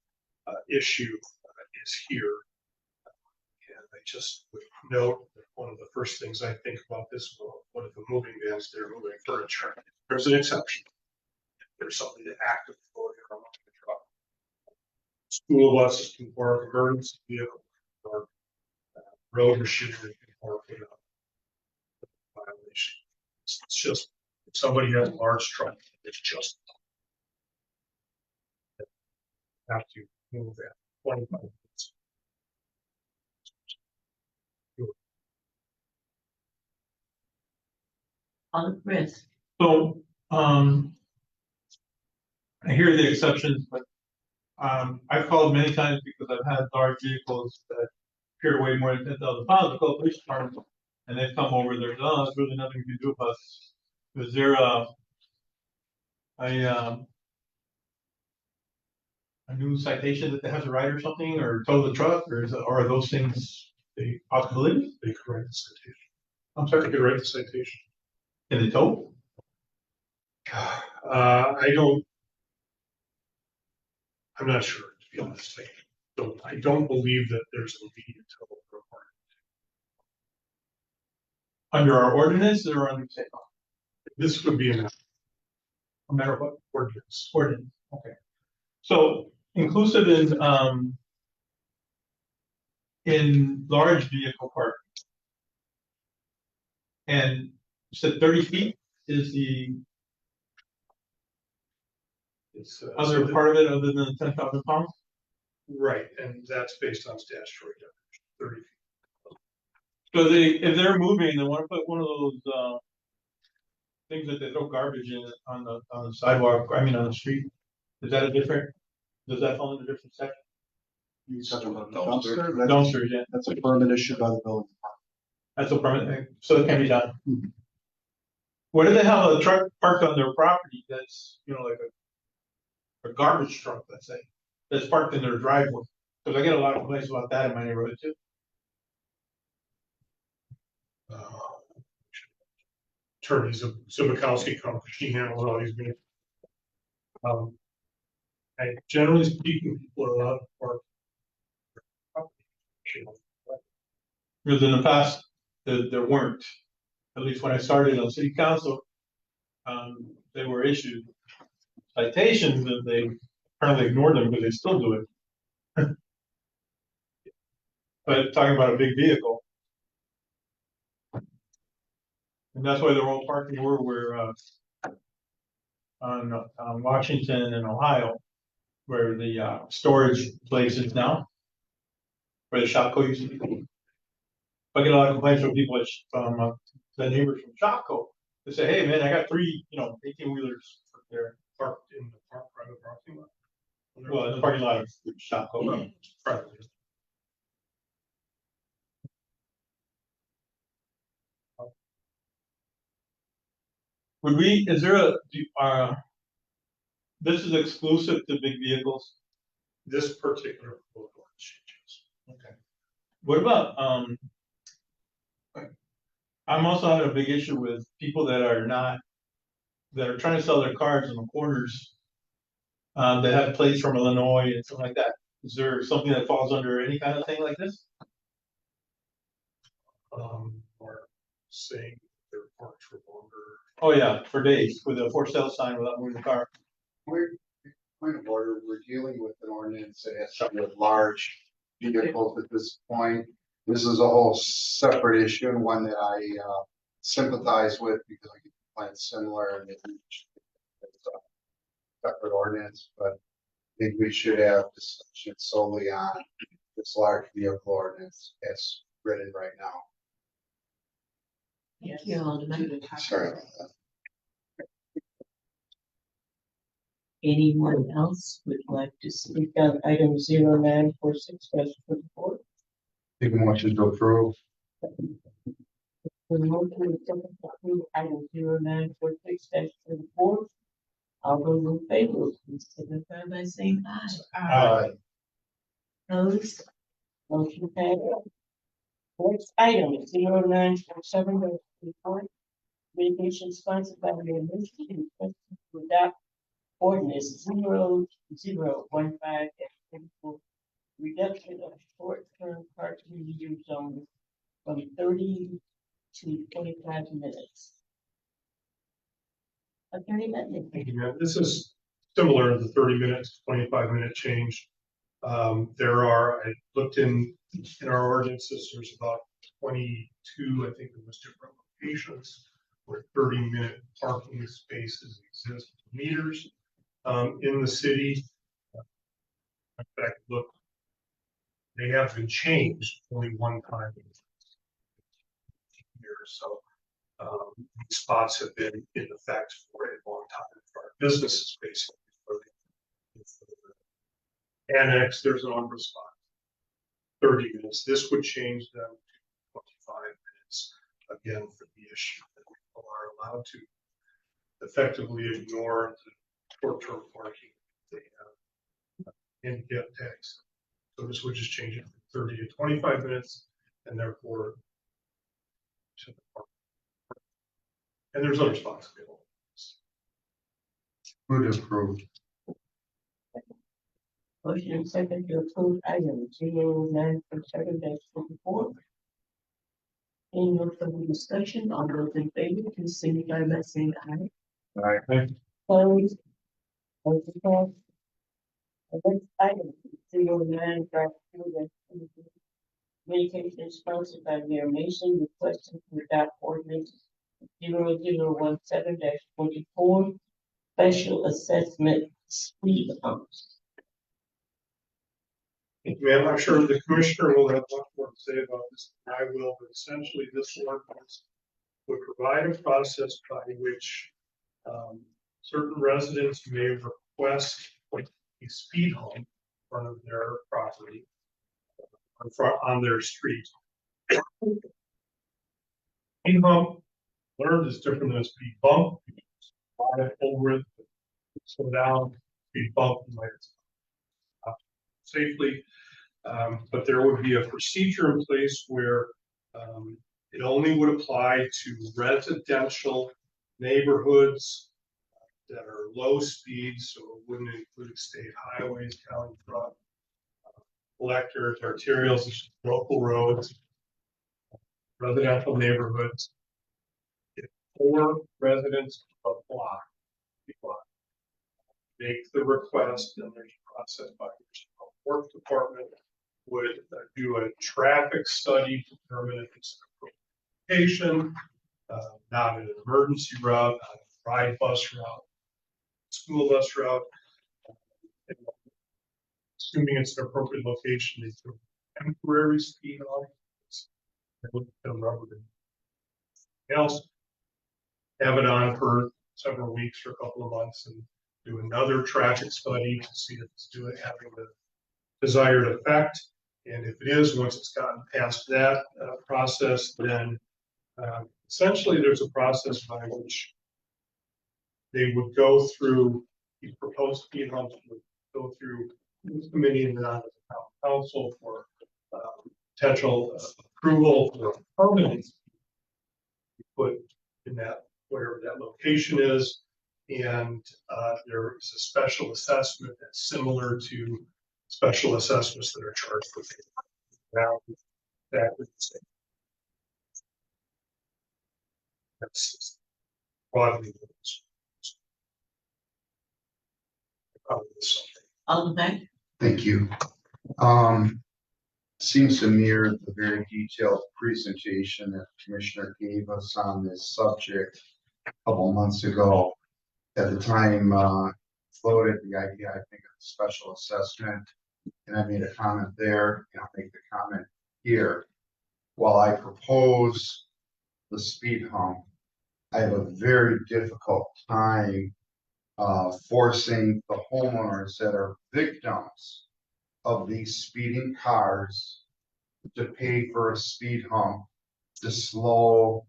Speaker 11: issue is here. And I just would note that one of the first things I think about this, well, what if the moving vans, they're moving furniture? There's an exception. There's somebody that actively loading from the truck. School buses can park, emergency vehicle, or road machinery can park without violation. It's just, if somebody has a large truck, it's just have to move that 25 minutes.
Speaker 1: On Chris,
Speaker 3: So, I hear the exceptions, but, I've called many times because I've had large vehicles that appear to weigh more than 10,000 pounds, I call the police department, and they've come over, there's, oh, there's really nothing you can do about this. Is there a new citation that they have to write or something, or tow the truck, or are those things a possibility?
Speaker 11: They could write the citation.
Speaker 3: I'm
Speaker 11: They
Speaker 3: sorry,
Speaker 11: could write the citation.
Speaker 3: can they tow?
Speaker 11: I'm not sure, to be honest. I don't believe that there's an immediate total requirement.
Speaker 3: Under our ordinance or under state law?
Speaker 11: This would be an
Speaker 3: No matter what
Speaker 11: ordinance.
Speaker 3: ordinance, okay. So inclusive in large vehicle park. And you said 30 feet is the
Speaker 11: It's
Speaker 3: other part of it, other than the 10,000 pounds?
Speaker 11: right, and that's based on statutory definition, 30 feet.
Speaker 3: So if they're moving, they wanna put one of those, things that they throw garbage in on the sidewalk, I mean, on the street. Is that does that fall in a different section?
Speaker 6: You talking about the
Speaker 4: Dumpster?
Speaker 6: dumpster? That's-
Speaker 3: Dumpsters, yeah,
Speaker 6: That's a permit issued by the building department.
Speaker 3: that's a permit thing, so it can be done. What if they have a truck parked on their property that's, like a garbage truck, let's say, that's parked in their driveway? Cause I get a lot of complaints about that in my neighborhood too.
Speaker 11: Attorney Zubikowski, he handles all these meetings. And generally speaking, people are allowed to park.
Speaker 3: Because in the past, there weren't, at least when I started on city council, they were issued citations and they apparently ignored them, but they still do it. But talking about a big vehicle. And that's why they're all parking where we're, on Washington and Ohio, where the, storage place is now. Where the Shopko used to be. I get a lot of complaints from people, from the neighbors from Shopko. They say, hey, man, I got 3, 18-wheelers there.
Speaker 11: Parked in the private parking lot.
Speaker 3: Well, in the parking lot of Shopko.
Speaker 11: Privately.
Speaker 3: Would we, is there this is exclusive to big vehicles?
Speaker 11: This particular code changes.
Speaker 3: Okay. What about, I'm also having a big issue with people that are trying to sell their cars in the corners, that have plates from Illinois and something like that. Is there something that falls under any kind of thing like this?
Speaker 11: Or saying they're parked for longer.
Speaker 3: Oh, yeah, for days with a for sale sign without moving the car.
Speaker 9: Point of order, we're dealing with an ordinance that has something with large vehicles at this point. This is a whole separate issue and one that I sympathize with because I get complaints similar and it's a separate ordinance, but I think we should have discussion solely on this large vehicle ordinance as written right now.
Speaker 1: thank you, Alderman.
Speaker 9: Sorry about that.
Speaker 1: Anyone else would like to speak on item 0946-24?
Speaker 9: Take a motion to approve.
Speaker 1: The motion is second to approve item 0946-24. All those in favor, please signify by saying aye. Opposed? Motion passed. Next item is 0947-24. Communication sponsored by the administration requesting to adopt ordinance 0015-24 reduction of short-term parking review zone from 30 to 25 minutes. Attorney Bentley.
Speaker 11: Thank you, ma'am. This is similar to the 30 minutes, 25-minute change. I looked in our ordinances, there's about 22, I think it was different locations where 30-minute parking spaces exist, meters, in the city. In fact, look, they have been changed only one time in years, so these spots have been in effect for a long time for our businesses, basically. For the annex, there's a number of spots. 30 minutes. This would change them to 25 minutes. Again, for the issue that people are allowed to effectively ignore the short-term parking they have handicap tags. So this would just change it from 30 to 25 minutes, and therefore to the park. And there's other spots available.
Speaker 9: Who to approve?
Speaker 1: Motion and second to approve item 0947-24. Any no further discussion? All those in favor, please signify by saying aye.
Speaker 7: Aye.
Speaker 1: Opposed? Motion passed. The next item, 09-24. Communication sponsored by Mayor Mason requesting to adopt ordinance 0017-24, special assessment speed bumps.
Speaker 11: Thank you, ma'am. I'm sure the commissioner will have much more to say about this than I will, but essentially this ordinance would provide a process by which certain residents may request a speed hump in front of their property, on their street. Speed hump, learned is different than a speed bump. Fly over it, slow down, speed bump, you might stop safely. But there would be a procedure in place where it only would apply to residential neighborhoods that are low speed, so it wouldn't include state highways, county road, collectors, arterials, local roads, residential neighborhoods. If 4 residents per block make the request, then there's a process by which the work department would do a traffic study to determine if it's an appropriate location, not an emergency route, not a ride bus route, school bus route. Assuming it's an appropriate location, they do temporary speed on else, have it on for several weeks or a couple of months and do another traffic study to see if it's having the desired effect. And if it is, once it's gotten past that process, then essentially there's a process by which they would go through the proposed speed humps, would go through this committee and then on to the town council for potential approval for permanent put in that, wherever that location is. And there is a special assessment that's similar to special assessments that are charged for now. That is the same. That's broadly.
Speaker 1: Alderman.
Speaker 9: Thank you. Seems to mirror the very detailed presentation that the commissioner gave us on this subject a couple months ago. At the time, floated the idea, I think, of special assessment, and I made a comment there, and I'll make the comment here. While I propose the speed hump, I have a very difficult time forcing the homeowners that are victims of these speeding cars to pay for a speed hump to slow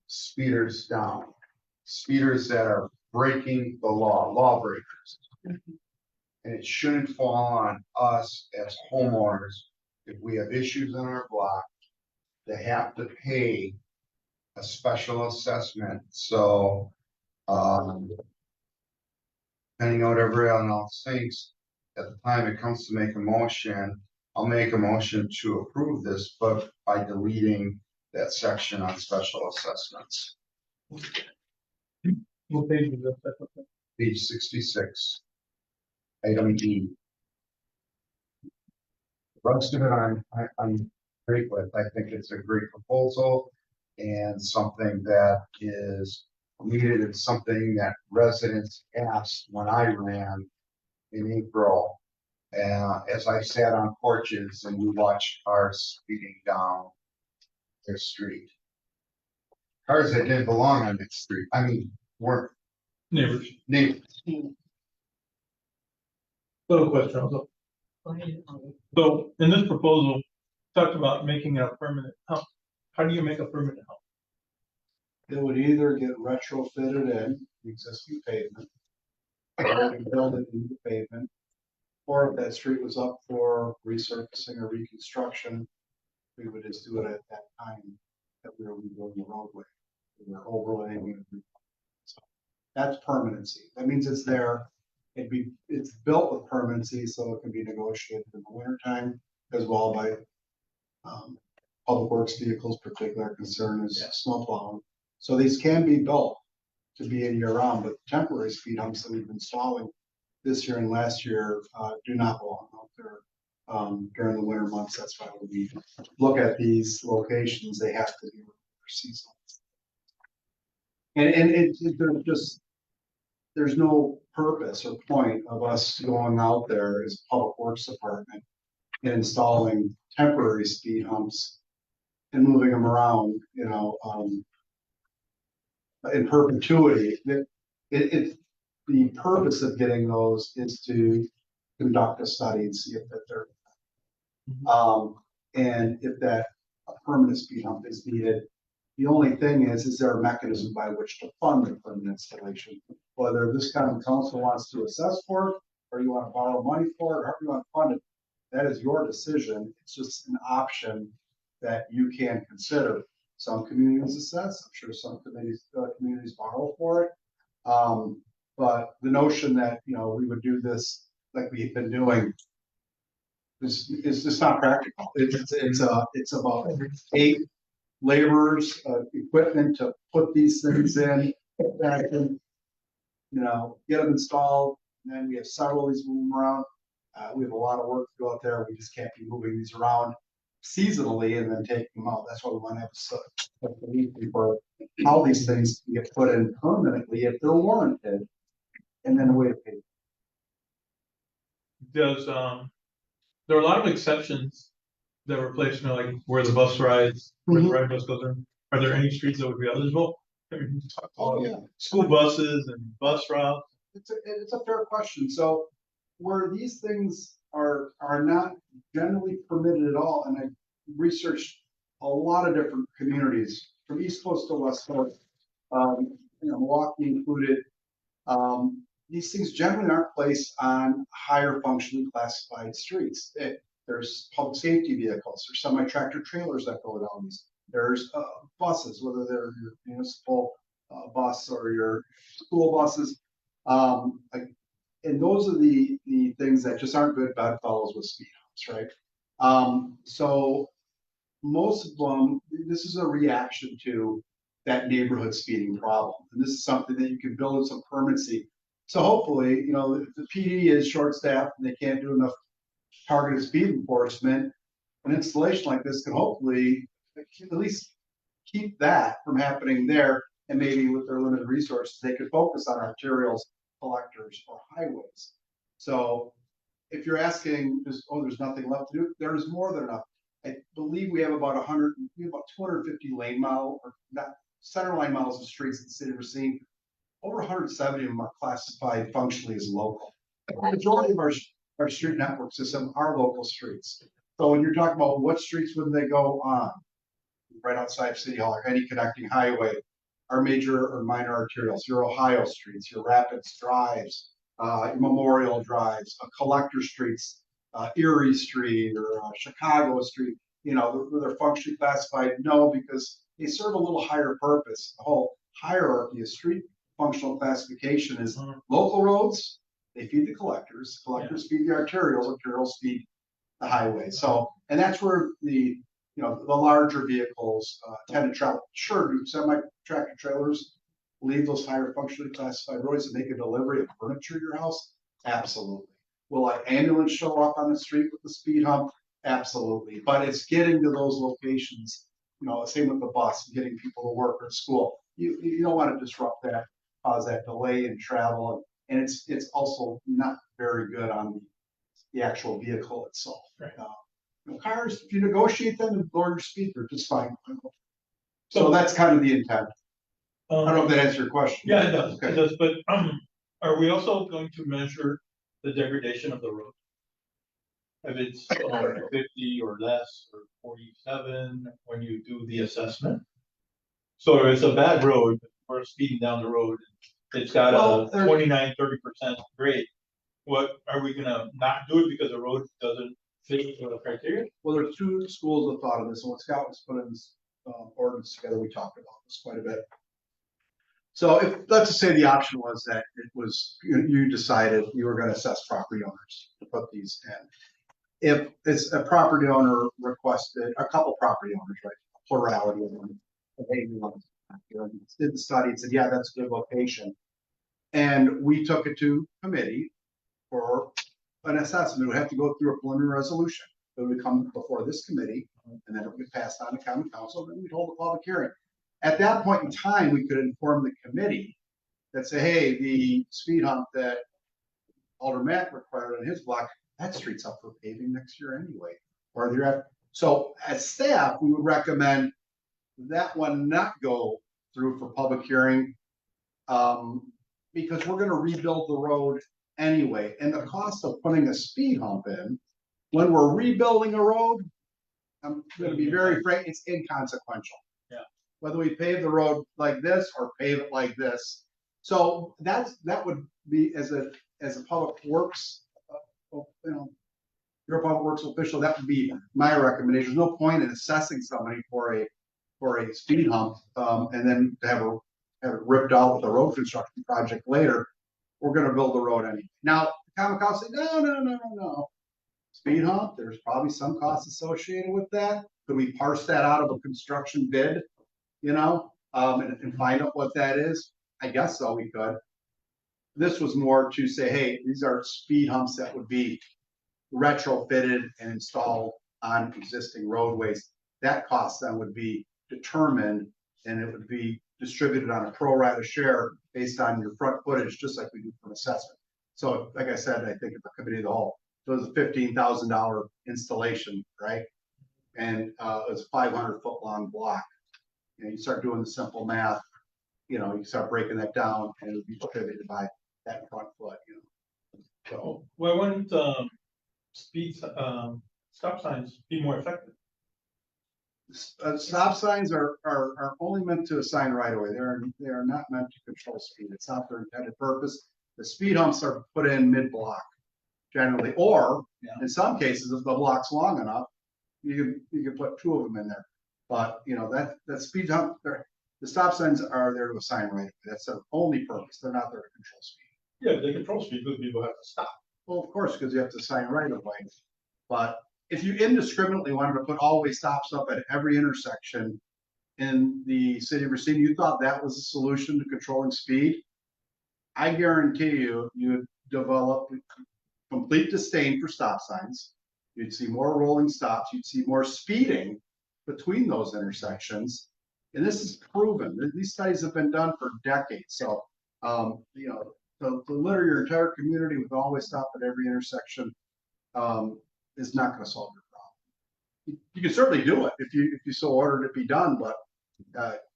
Speaker 9: speeders down, speeders that are breaking the law, lawbreakers. And it shouldn't fall on us as homeowners if we have issues in our block to have to pay a special assessment. So depending on what everyone else thinks, at the time it comes to make a motion, I'll make a motion to approve this, but by deleting that section on special assessments,
Speaker 3: What page is that?
Speaker 9: page 66. Item D. The rest of it, I'm great with. I think it's a great proposal and something that is needed. It's something that residents asked when I ran in April. As I sat on porches and we watched cars speeding down their street. Cars that didn't belong on that street. I mean, weren't
Speaker 3: Neighbors.
Speaker 9: neighbors.
Speaker 3: Little question also.
Speaker 1: Go ahead.
Speaker 3: So in this proposal, talked about making it a permanent hump. How do you make a permanent hump?
Speaker 6: It would either get retrofitted in the existing pavement. Or build it into the pavement. Or if that street was up for resurfacing or reconstruction, we would just do it at that time that we were rebuilding the roadway. We were overlaying it. So that's permanency. That means it's there. It's built with permanency, so it can be negotiated in the wintertime as well by public works vehicles. Particular concern is snow plowing. So these can be built to be in year round, but temporary speed humps that we've been installing this year and last year do not belong out there during the winter months. That's why when we look at these locations, they have to be seasonal. And there's no purpose or point of us going out there as a public works department and installing temporary speed humps and moving them around, in perpetuity. The purpose of getting those is to conduct a study and see if that they're and if that a permanent speed hump is needed. The only thing is there a mechanism by which to fund the permanent installation? Whether this kind of council wants to assess for it, or you want to borrow money for it, or however you want to fund it, that is your decision. It's just an option that you can consider. Some communities assess. I'm sure some communities borrow for it. But the notion that we would do this like we've been doing is just not practical. It's about 8 laborers, equipment to put these things in, get them installed, and then we have several of these moving around. We have a lot of work to go out there. We just can't be moving these around seasonally and then taking them out. That's why we want to have a for how these things can get put in permanently if they're warranted, and then a way to pay.
Speaker 3: Does there are a lot of exceptions that were placed, like where the bus rides, where the ride bus goes in. Are there any streets that would be eligible? School buses and bus routes.
Speaker 6: It's a fair question. So where these things are not generally permitted at all, and I researched a lot of different communities from East Coast to West Coast, Milwaukee included. These things generally aren't placed on higher functionally classified streets. There's public safety vehicles, there's semi-tractor trailers that go down these. There's buses, whether they're your municipal bus or your school buses. And those are the things that just aren't good bedfellows with speed humps, right? So most of them, this is a reaction to that neighborhood speeding problem. And this is something that you can build in some permanency. So hopefully, the PD is short-staffed and they can't do enough targeted speed enforcement. An installation like this can hopefully at least keep that from happening there. And maybe with their limited resources, they could focus on arterials, collectors, or highways. So if you're asking, there's nothing left to do, there is more than enough. I believe we have about 250 lane mile or not center line miles of streets in the city of Racine. Over 170 of them are classified functionally as local. The majority of our street network system are local streets. So when you're talking about what streets would they go on, right outside City Hall or any connecting highway, our major or minor arterials, your Ohio streets, your Rapids drives, Memorial drives, collector streets, Erie Street or Chicago Street, they're functionally classified? No, because they serve a little higher purpose. The whole hierarchy of street functional classification is local roads, They feed the collectors feed the arterials feed the highway. So, and that's where the larger vehicles tend to travel. Sure, do semi-tractor trailers leave those higher functionally classified roads and make a delivery of furniture to your house? Absolutely. Will an ambulance show up on the street with the speed hump? Absolutely. But it's getting to those locations, same with the bus, getting people to work or school. You don't want to disrupt that, cause that delay in travel. And it's also not very good on the actual vehicle itself.
Speaker 3: Right.
Speaker 6: Cars, if you negotiate them and lower your speed, they're just fine. So that's kind of the intent. I don't know if that answers your question.
Speaker 3: Yeah, it does,
Speaker 6: Okay.
Speaker 3: it does, but, are we also going to measure the degradation of the road? If it's 50 or less, or 47, when you do the assessment? So if it's a bad road, we're speeding down the road, it's got
Speaker 6: Well,
Speaker 3: a
Speaker 6: there-
Speaker 3: 29-30% grade. What, are we gonna not do it because the road doesn't fit the criteria?
Speaker 6: Well, there's two schools of thought on this, and when Scott was putting this ordinance together, we talked about this quite a bit. So if, let's just say the option was that it was, you decided you were gonna assess property owners to put these in. If it's a property owner requested, a couple property owners, right, a plurality of them, hey, we want this here, and did the study and said, yeah, that's a good location. And we took it to committee for an assessment. It would have to go through a preliminary resolution. It would come before this committee, and then it would be passed on to common council, and then we'd hold a public hearing. At that point in time, we could inform the committee that say, hey, the speed hump that Alder Matt required on his block, that street's up for paving next year anyway. Or so as staff, we would recommend that one not go through for public hearing, because we're gonna rebuild the road anyway. And the cost of putting a speed hump in, when we're rebuilding a road, I'm gonna be very frank, it's inconsequential.
Speaker 3: Yeah.
Speaker 6: Whether we pave the road like this or pave it like this. So that would be as a public works, your public works official, that would be my recommendation. There's no point in assessing somebody for a speed hump, and then to have it ripped out with a road construction project later. We're gonna build the road anyway. Now, the common council say, no. Speed hump, there's probably some costs associated with that. Could we parse that out of a construction bid, and find out what that is? I guess so, we could. This was more to say, hey, these are speed humps that would be retrofitted and installed on existing roadways. That cost then would be determined, and it would be distributed on a pro rata share based on your front footage, just like we do for assessment. So like I said, I think at the committee of the whole, so it was a $15,000 installation, right? And it was a 500-foot long block. You start doing the simple math, you start breaking that down, and it would be distributed by that front foot, So
Speaker 3: Why wouldn't stop signs be more effective?
Speaker 6: stop signs are only meant to assign right away. They are not meant to control speed. It's not their intended purpose. The speed humps are put in mid-block generally, or in some cases, if the block's long enough, you can put two of them in there. But that speed hump, the stop signs are there to assign right away. That's their only purpose. They're not there to control speed.
Speaker 3: Yeah, they control speed, but people have to stop.
Speaker 6: Well, of course, because you have to assign right of way. But if you indiscriminately wanted to put all-way stops up at every intersection in the city of Racine, you thought that was a solution to controlling speed, I guarantee you, you'd develop complete disdain for stop signs. You'd see more rolling stops. You'd see more speeding between those intersections. And this is proven. These studies have been done for decades. So, to litter your entire community with always stop at every intersection is not going to solve your problem. You can certainly do it if you so ordered it be done, but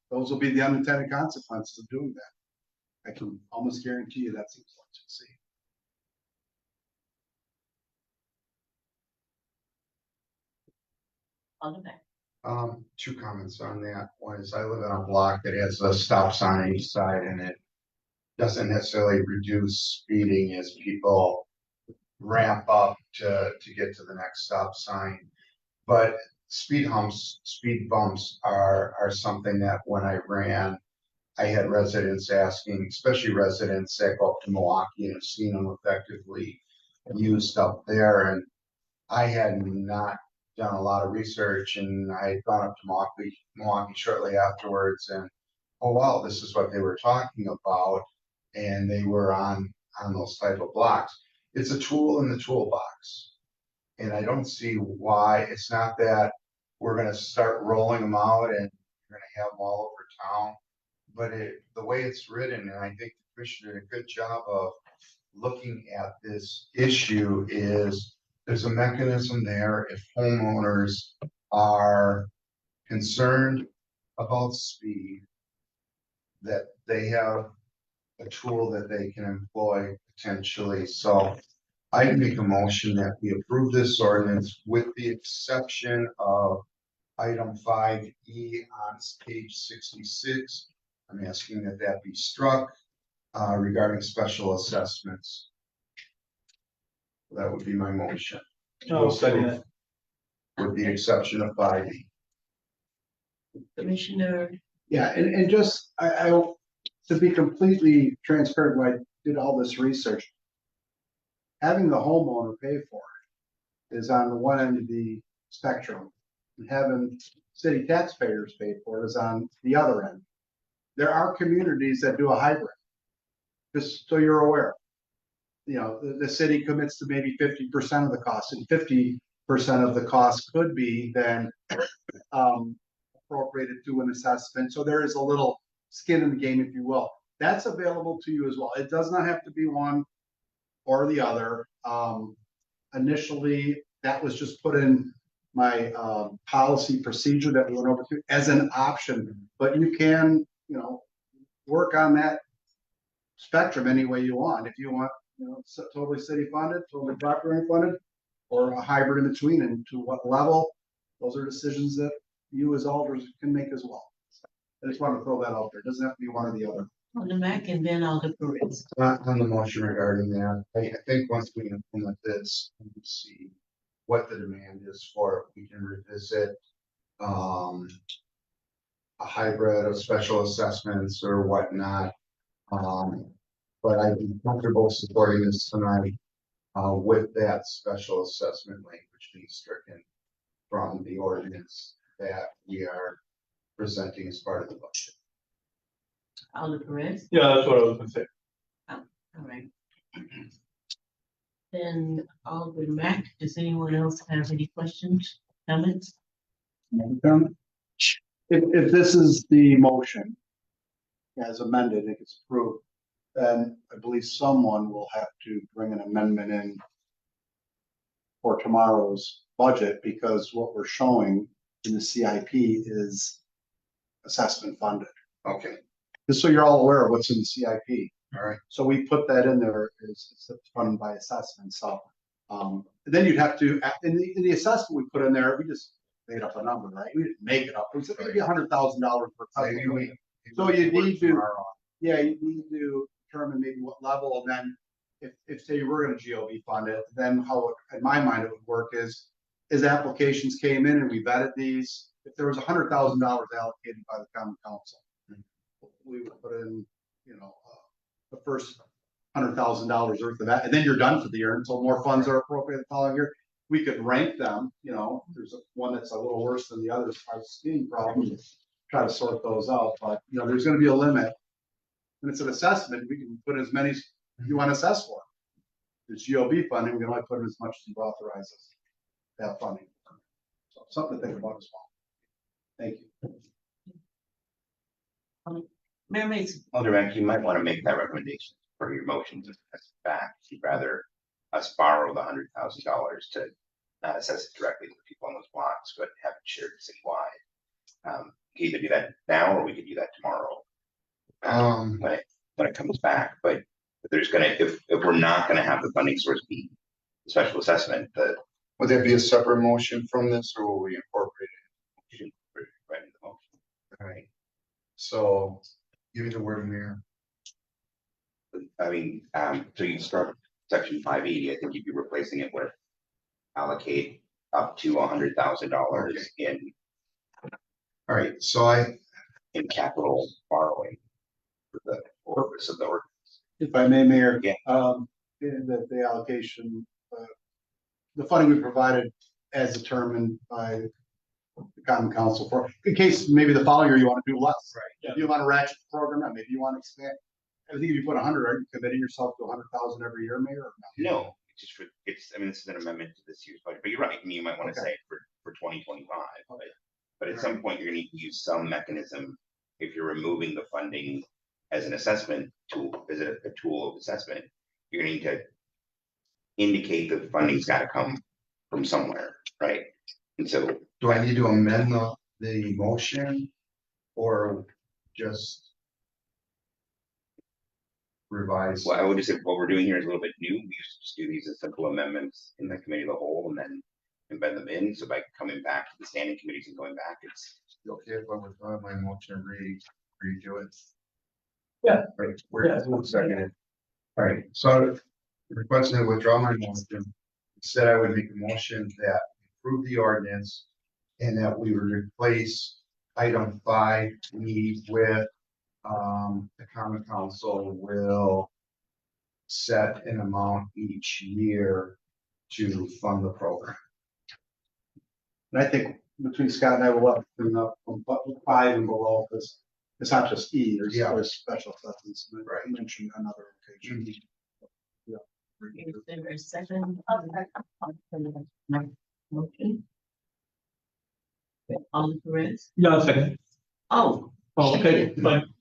Speaker 6: those will be the unintended consequences of doing that. I can almost guarantee you that's what you'll see.
Speaker 9: Two comments on that. One is I live in a block that has a stop sign on each side, and it doesn't necessarily reduce speeding as people ramp up to get to the next stop sign. But speed humps, speed bumps are something that when I ran, I had residents asking, especially residents that go up to Milwaukee and have seen them effectively used up there, and I had not done a lot of research, and I had gone up to Milwaukee shortly afterwards, and oh wow, this is what they were talking about, and they were on those type of blocks. It's a tool in the toolbox, and I don't see why. It's not that we're gonna start rolling them out and you're gonna have them all over town, but the way it's written, and I think the commissioner did a good job of looking at this issue, is there's a mechanism there if homeowners are concerned about speed, that they have a tool that they can employ potentially. So I make a motion that we approve this ordinance with the exception of item 5E on page 66. I'm asking that that be struck regarding special assessments. That would be my motion,
Speaker 3: I'll second it.
Speaker 9: with the exception of 5E.
Speaker 1: Commissioner,
Speaker 6: Yeah, and just, to be completely transparent, when I did all this research, having the homeowner pay for it is on the one end of the spectrum, and having city taxpayers pay for it is on the other end. There are communities that do a hybrid, just so you're aware. You know, the city commits to maybe 50% of the cost, and 50% of the cost could be then appropriated to an assessment. So there is a little skin in the game, if you will. That's available to you as well. It does not have to be one or the other. Initially, that was just put in my policy procedure that we went over to as an option, but you can, you know, work on that spectrum any way you want. If you want, you know, totally city funded, totally property funded, or a hybrid in between, and to what level, those are decisions that you as alders can make as well. I just want to throw that out there. It doesn't have to be one or the other.
Speaker 1: Alderman Mack, and then Alder Perez.
Speaker 9: On the motion regarding that, I think once we implement this, and we see what the demand is for it, we can revisit a hybrid of special assessments or whatnot. But I'd be comfortable supporting this tonight with that special assessment language being stricken from the ordinance that we are presenting as part of the budget.
Speaker 1: Alder Perez,
Speaker 3: Yeah, that's what I was gonna say.
Speaker 1: all right. Then Alderman Mack, does anyone else have any questions, comments?
Speaker 6: If this is the motion as amended, if it's approved, then I believe someone will have to bring an amendment in for tomorrow's budget, because what we're showing in the CIP is assessment funded.
Speaker 9: Okay,
Speaker 6: Just so you're all aware of what's in the CIP.
Speaker 9: all right.
Speaker 6: So we put that in there as it's funded by assessment. So then you'd have to, in the assessment we put in there, we just made up a number, right? We didn't make it up. It was maybe $100,000 per
Speaker 9: Maybe
Speaker 6: couple.
Speaker 9: we-
Speaker 6: So you need to,
Speaker 9: tomorrow.
Speaker 6: yeah, you need to determine maybe what level, and then if say you were gonna GOB fund it, then how, in my mind, it would work is applications came in and we vetted these, if there was $100,000 allocated by the common council, we would put in, you know, the first $100,000 worth of that, and then you're done for the year until more funds are appropriated the following year. We could rank them, you know, there's one that's a little worse than the other as far as speeding problems, try to sort those out, but, you know, there's gonna be a limit. When it's an assessment, we can put as many as you want to assess for. It's GOB funding, we can only put in as much as you authorize us to have funding. So something to think about as well. Thank you.
Speaker 1: Mayor Mason,
Speaker 5: Alderman, you might want to make that recommendation for your motions as back. You'd rather us borrow the $100,000 to not assess it directly to the people on those blocks, but have it shared citywide. We can either do that now or we could do that tomorrow. When it comes back, but there's gonna, if we're not gonna have the funding source be the special assessment,
Speaker 9: Would there be a separate motion from this, or will we incorporate it?
Speaker 5: right in the motion.
Speaker 9: All right. So give me the word, Mayor.
Speaker 5: I mean, so you start section 580, I think you'd be replacing it with allocate up to $100,000
Speaker 9: All right, so
Speaker 5: in capital borrowing. for the purpose of the ordinance.
Speaker 6: If I may, Mayor.
Speaker 5: Yeah.
Speaker 6: In the allocation, the funding we provided as determined by the common council for, in case maybe the following year you want to do less.
Speaker 3: Right.
Speaker 6: If you want to ratchet the program up, maybe you want to expand. I think if you put 100, are you committing yourself to 100,000 every year, Mayor? Or no?
Speaker 5: No, it's just for, I mean, this is an amendment to this year's budget, but you're right. I mean, you might want to
Speaker 6: Okay.
Speaker 5: say it for 2025, but at some point you're gonna need to use some mechanism. If you're removing the funding as an assessment tool, as a tool of assessment, you're gonna need to indicate that the funding's gotta come from somewhere, right? And so,
Speaker 9: Do I need to amend the motion or just revise?
Speaker 5: well, I would just say what we're doing here is a little bit new. We used to just do these as simple amendments in the committee of the whole and then embed them in. So by coming back to the standing committees and going back, it's
Speaker 9: Okay, if I withdraw my motion, redo it.
Speaker 3: Yeah.
Speaker 9: Right, we're seconded. All right, so requesting to withdraw my motion, said I would make a motion that approve the ordinance and that we would replace item 5E with, the common council will set an amount each year to fund the program.
Speaker 6: And I think between Scott and I will have to clean up from 5 and below, because it's not just E, there's special assessments mentioned on other occasions. Yeah.
Speaker 1: Is there a second? Motion? On Perez?
Speaker 3: Yeah, I'll second.
Speaker 1: Oh.
Speaker 3: Oh, okay, fine.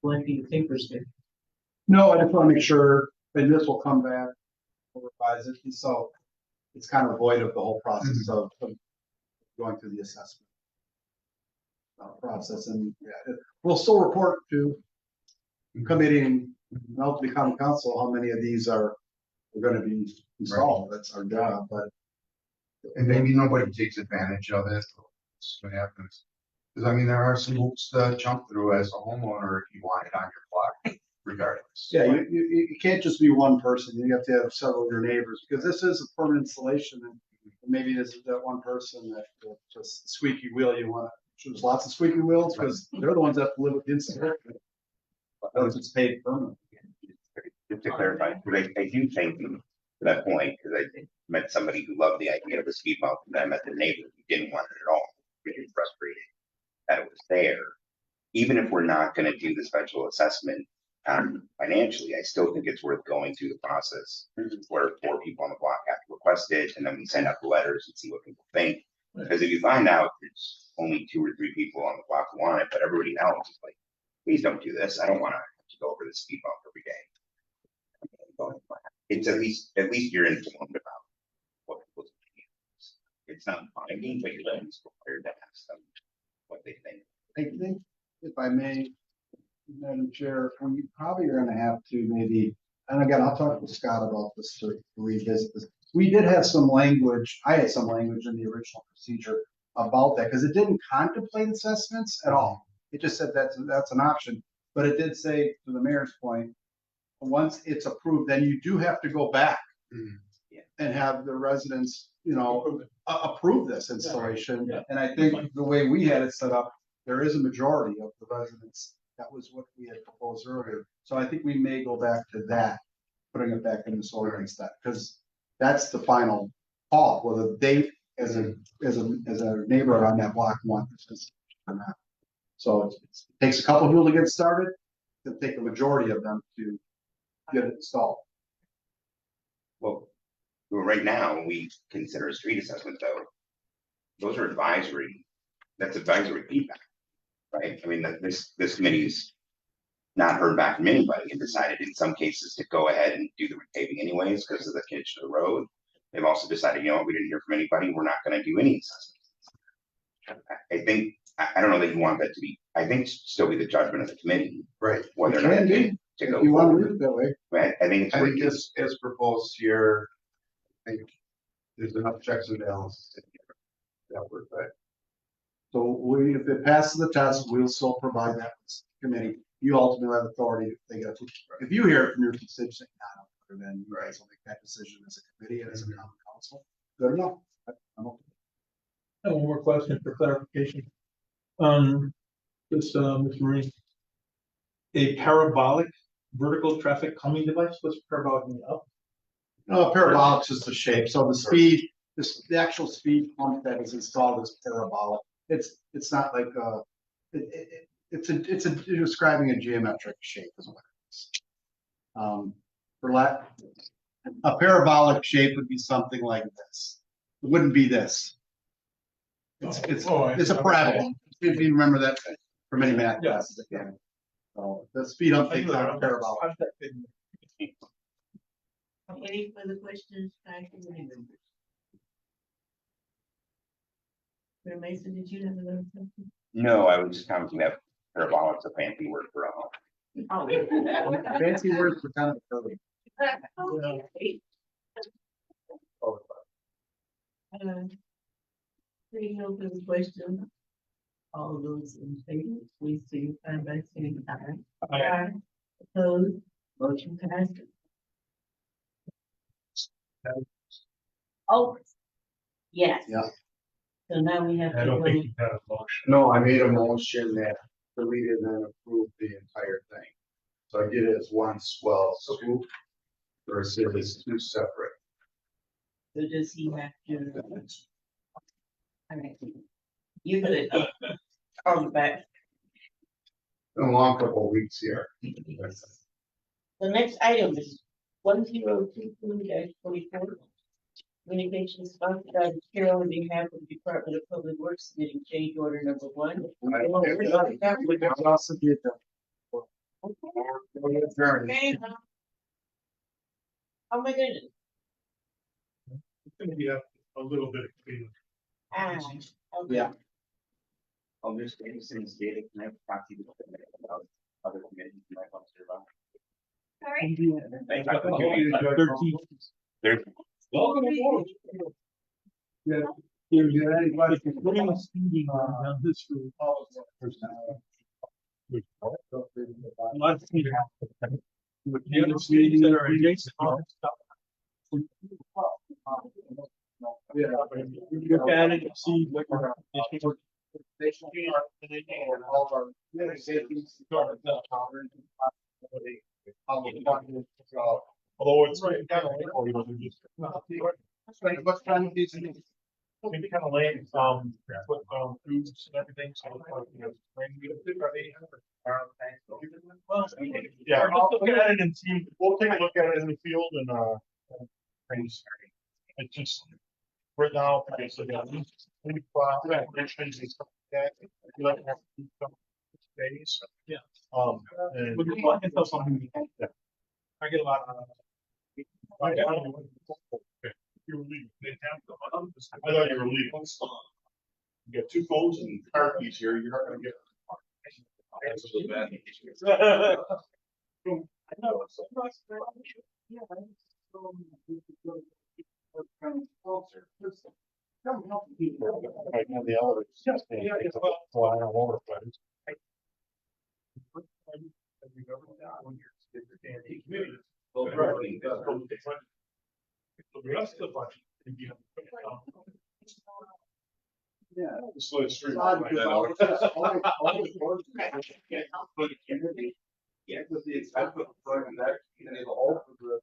Speaker 1: What do you think was there?
Speaker 6: No, I just want to make sure, and this will come back, we'll revise it, and so it's kind of void of the whole process of going through the assessment process, and we'll still report to committee and ultimately common council how many of these are going to be installed. That's our job, but
Speaker 9: And maybe nobody takes advantage of it. That's what happens. Because I mean, there are some hoops to jump through as a homeowner if you want it on your block, regardless.
Speaker 6: yeah, you can't just be one person. You have to have several of your neighbors, because this is a permanent installation, and maybe this is that one person that just squeaky wheel you want to. There's lots of squeaky wheels because they're the ones that have to live with the installation. But if it's paid permanent.
Speaker 5: just to clarify, because I do think to that point, because I met somebody who loved the idea of a speed bump, and I met the neighbor who didn't want it at all, really frustrated that it was there. Even if we're not gonna do the special assessment, financially, I still think it's worth going through the process where 4 people on the block have to request it, and then we send out the letters and see what people think. Because if you find out there's only 2 or 3 people on the block who want it, but everybody else is like, please don't do this. I don't want to go over the speed bump every day. It's at least you're informed about what people's opinion is. It's not binding, but you're at least prepared to ask them what they think.
Speaker 6: I think, if I may, Madam Chair, we probably are gonna have to maybe, and again, I'll talk with Scott about this to revisit this. We did have some language, I had some language in the original procedure about that, because it didn't contemplate assessments at all. It just said that's an option, but it did say, to the mayor's point, once it's approved, then you do have to go back and have the residents, approve this installation.
Speaker 3: Yeah.
Speaker 6: And I think the way we had it set up, there is a majority of the residents. That was what we had proposed earlier. So I think we may go back to that, putting it back in this ordinance, that, because that's the final call, whether they, as a neighbor on that block, want this or not. So it takes a couple of people to get started, to take the majority of them to get it installed.
Speaker 5: Well, right now, we consider a street assessment though. Those are advisory, that's advisory feedback, right? I mean, this committee's not heard back from anybody and decided in some cases to go ahead and do the repaving anyways because of the condition of the road. They've also decided, we didn't hear from anybody, we're not gonna do any assessments. I think, I don't know that you want that to be, I think still be the judgment of the committee.
Speaker 9: Right.
Speaker 5: Whether or
Speaker 6: It
Speaker 5: not
Speaker 6: can be,
Speaker 5: to
Speaker 6: if
Speaker 5: go
Speaker 6: you want to
Speaker 5: forward.
Speaker 6: leave it that way.
Speaker 5: Right, I think it's.
Speaker 9: I think
Speaker 5: worth
Speaker 9: as proposed here, I think there's enough checks and balances in here. That work, but
Speaker 6: So if it passes the test, we'll still provide that to the committee. You ultimately have authority if you hear it from your constituent, then you guys will make that decision as a committee and as a common council. Good enough.
Speaker 3: I have one more question for clarification. Mr. Marine. A parabolic vertical traffic calming device, what's parabolic mean up?
Speaker 6: Parabolics is the shape, so the speed, the actual speed pump that is installed is parabolic. It's not like you're describing a geometric shape is what it is. A parabolic shape would be something like this. It wouldn't be this. It's a parabola. If you remember that from any math classes again. So the speed uptake's on a parabolic.
Speaker 1: Any further questions? Members? Mayor Mason, did you have another question?
Speaker 5: No, I was just commenting that parabolic's a fancy word for a home.
Speaker 1: Oh.
Speaker 6: Fancy words for kind of curvy.
Speaker 1: Okay. Seeing no further questions. All those in favor, please signify by saying aye. Aye. Opposed, motion passes. Oh, yes.
Speaker 6: Yeah.
Speaker 1: So now we have.
Speaker 11: I don't think you had a motion.
Speaker 9: No, I made a motion that deleted and approved the entire thing. So I did it as one swell swoop versus as two separate.
Speaker 1: So does he have to? All right. You're good. On back.
Speaker 9: Been a long couple of weeks here.
Speaker 1: The next item is 1022-44. Communications sponsored by the chair on behalf of the Department of Public Works submitting change order number 1. Okay. Oh my goodness.
Speaker 11: It's gonna be a little bit of cleanup.
Speaker 1: Okay.
Speaker 6: Yeah.
Speaker 5: I'll just since data can have proxy about other committees you might want to serve on. There's
Speaker 3: Welcome aboard. Yeah. Putting a speeding on this route. A lot of speeding. The other speeding that are adjacent. Look at it and see what you're.
Speaker 7: Although it's kind of late, or, you know, they're just.
Speaker 6: What's time of these things?
Speaker 7: Maybe kind of late, with, foods and everything, so, you know, well, yeah, I'll look at it and see, we'll take a look at it in the field and, things. It's just, right now, okay, so, yeah, maybe, conditions and stuff like that, you don't have to do some days.
Speaker 3: Yeah.
Speaker 7: And.
Speaker 3: But you want to tell something. I get a lot of.
Speaker 7: You're leaving. I thought you were leaving. You got two phones and car keys here, you're not gonna get. I know. Right now the elevator. So I don't want to. The rest of the budget can be.
Speaker 6: Yeah.
Speaker 7: Slow street.
Speaker 5: Yeah, with the example of that, you can have all of the.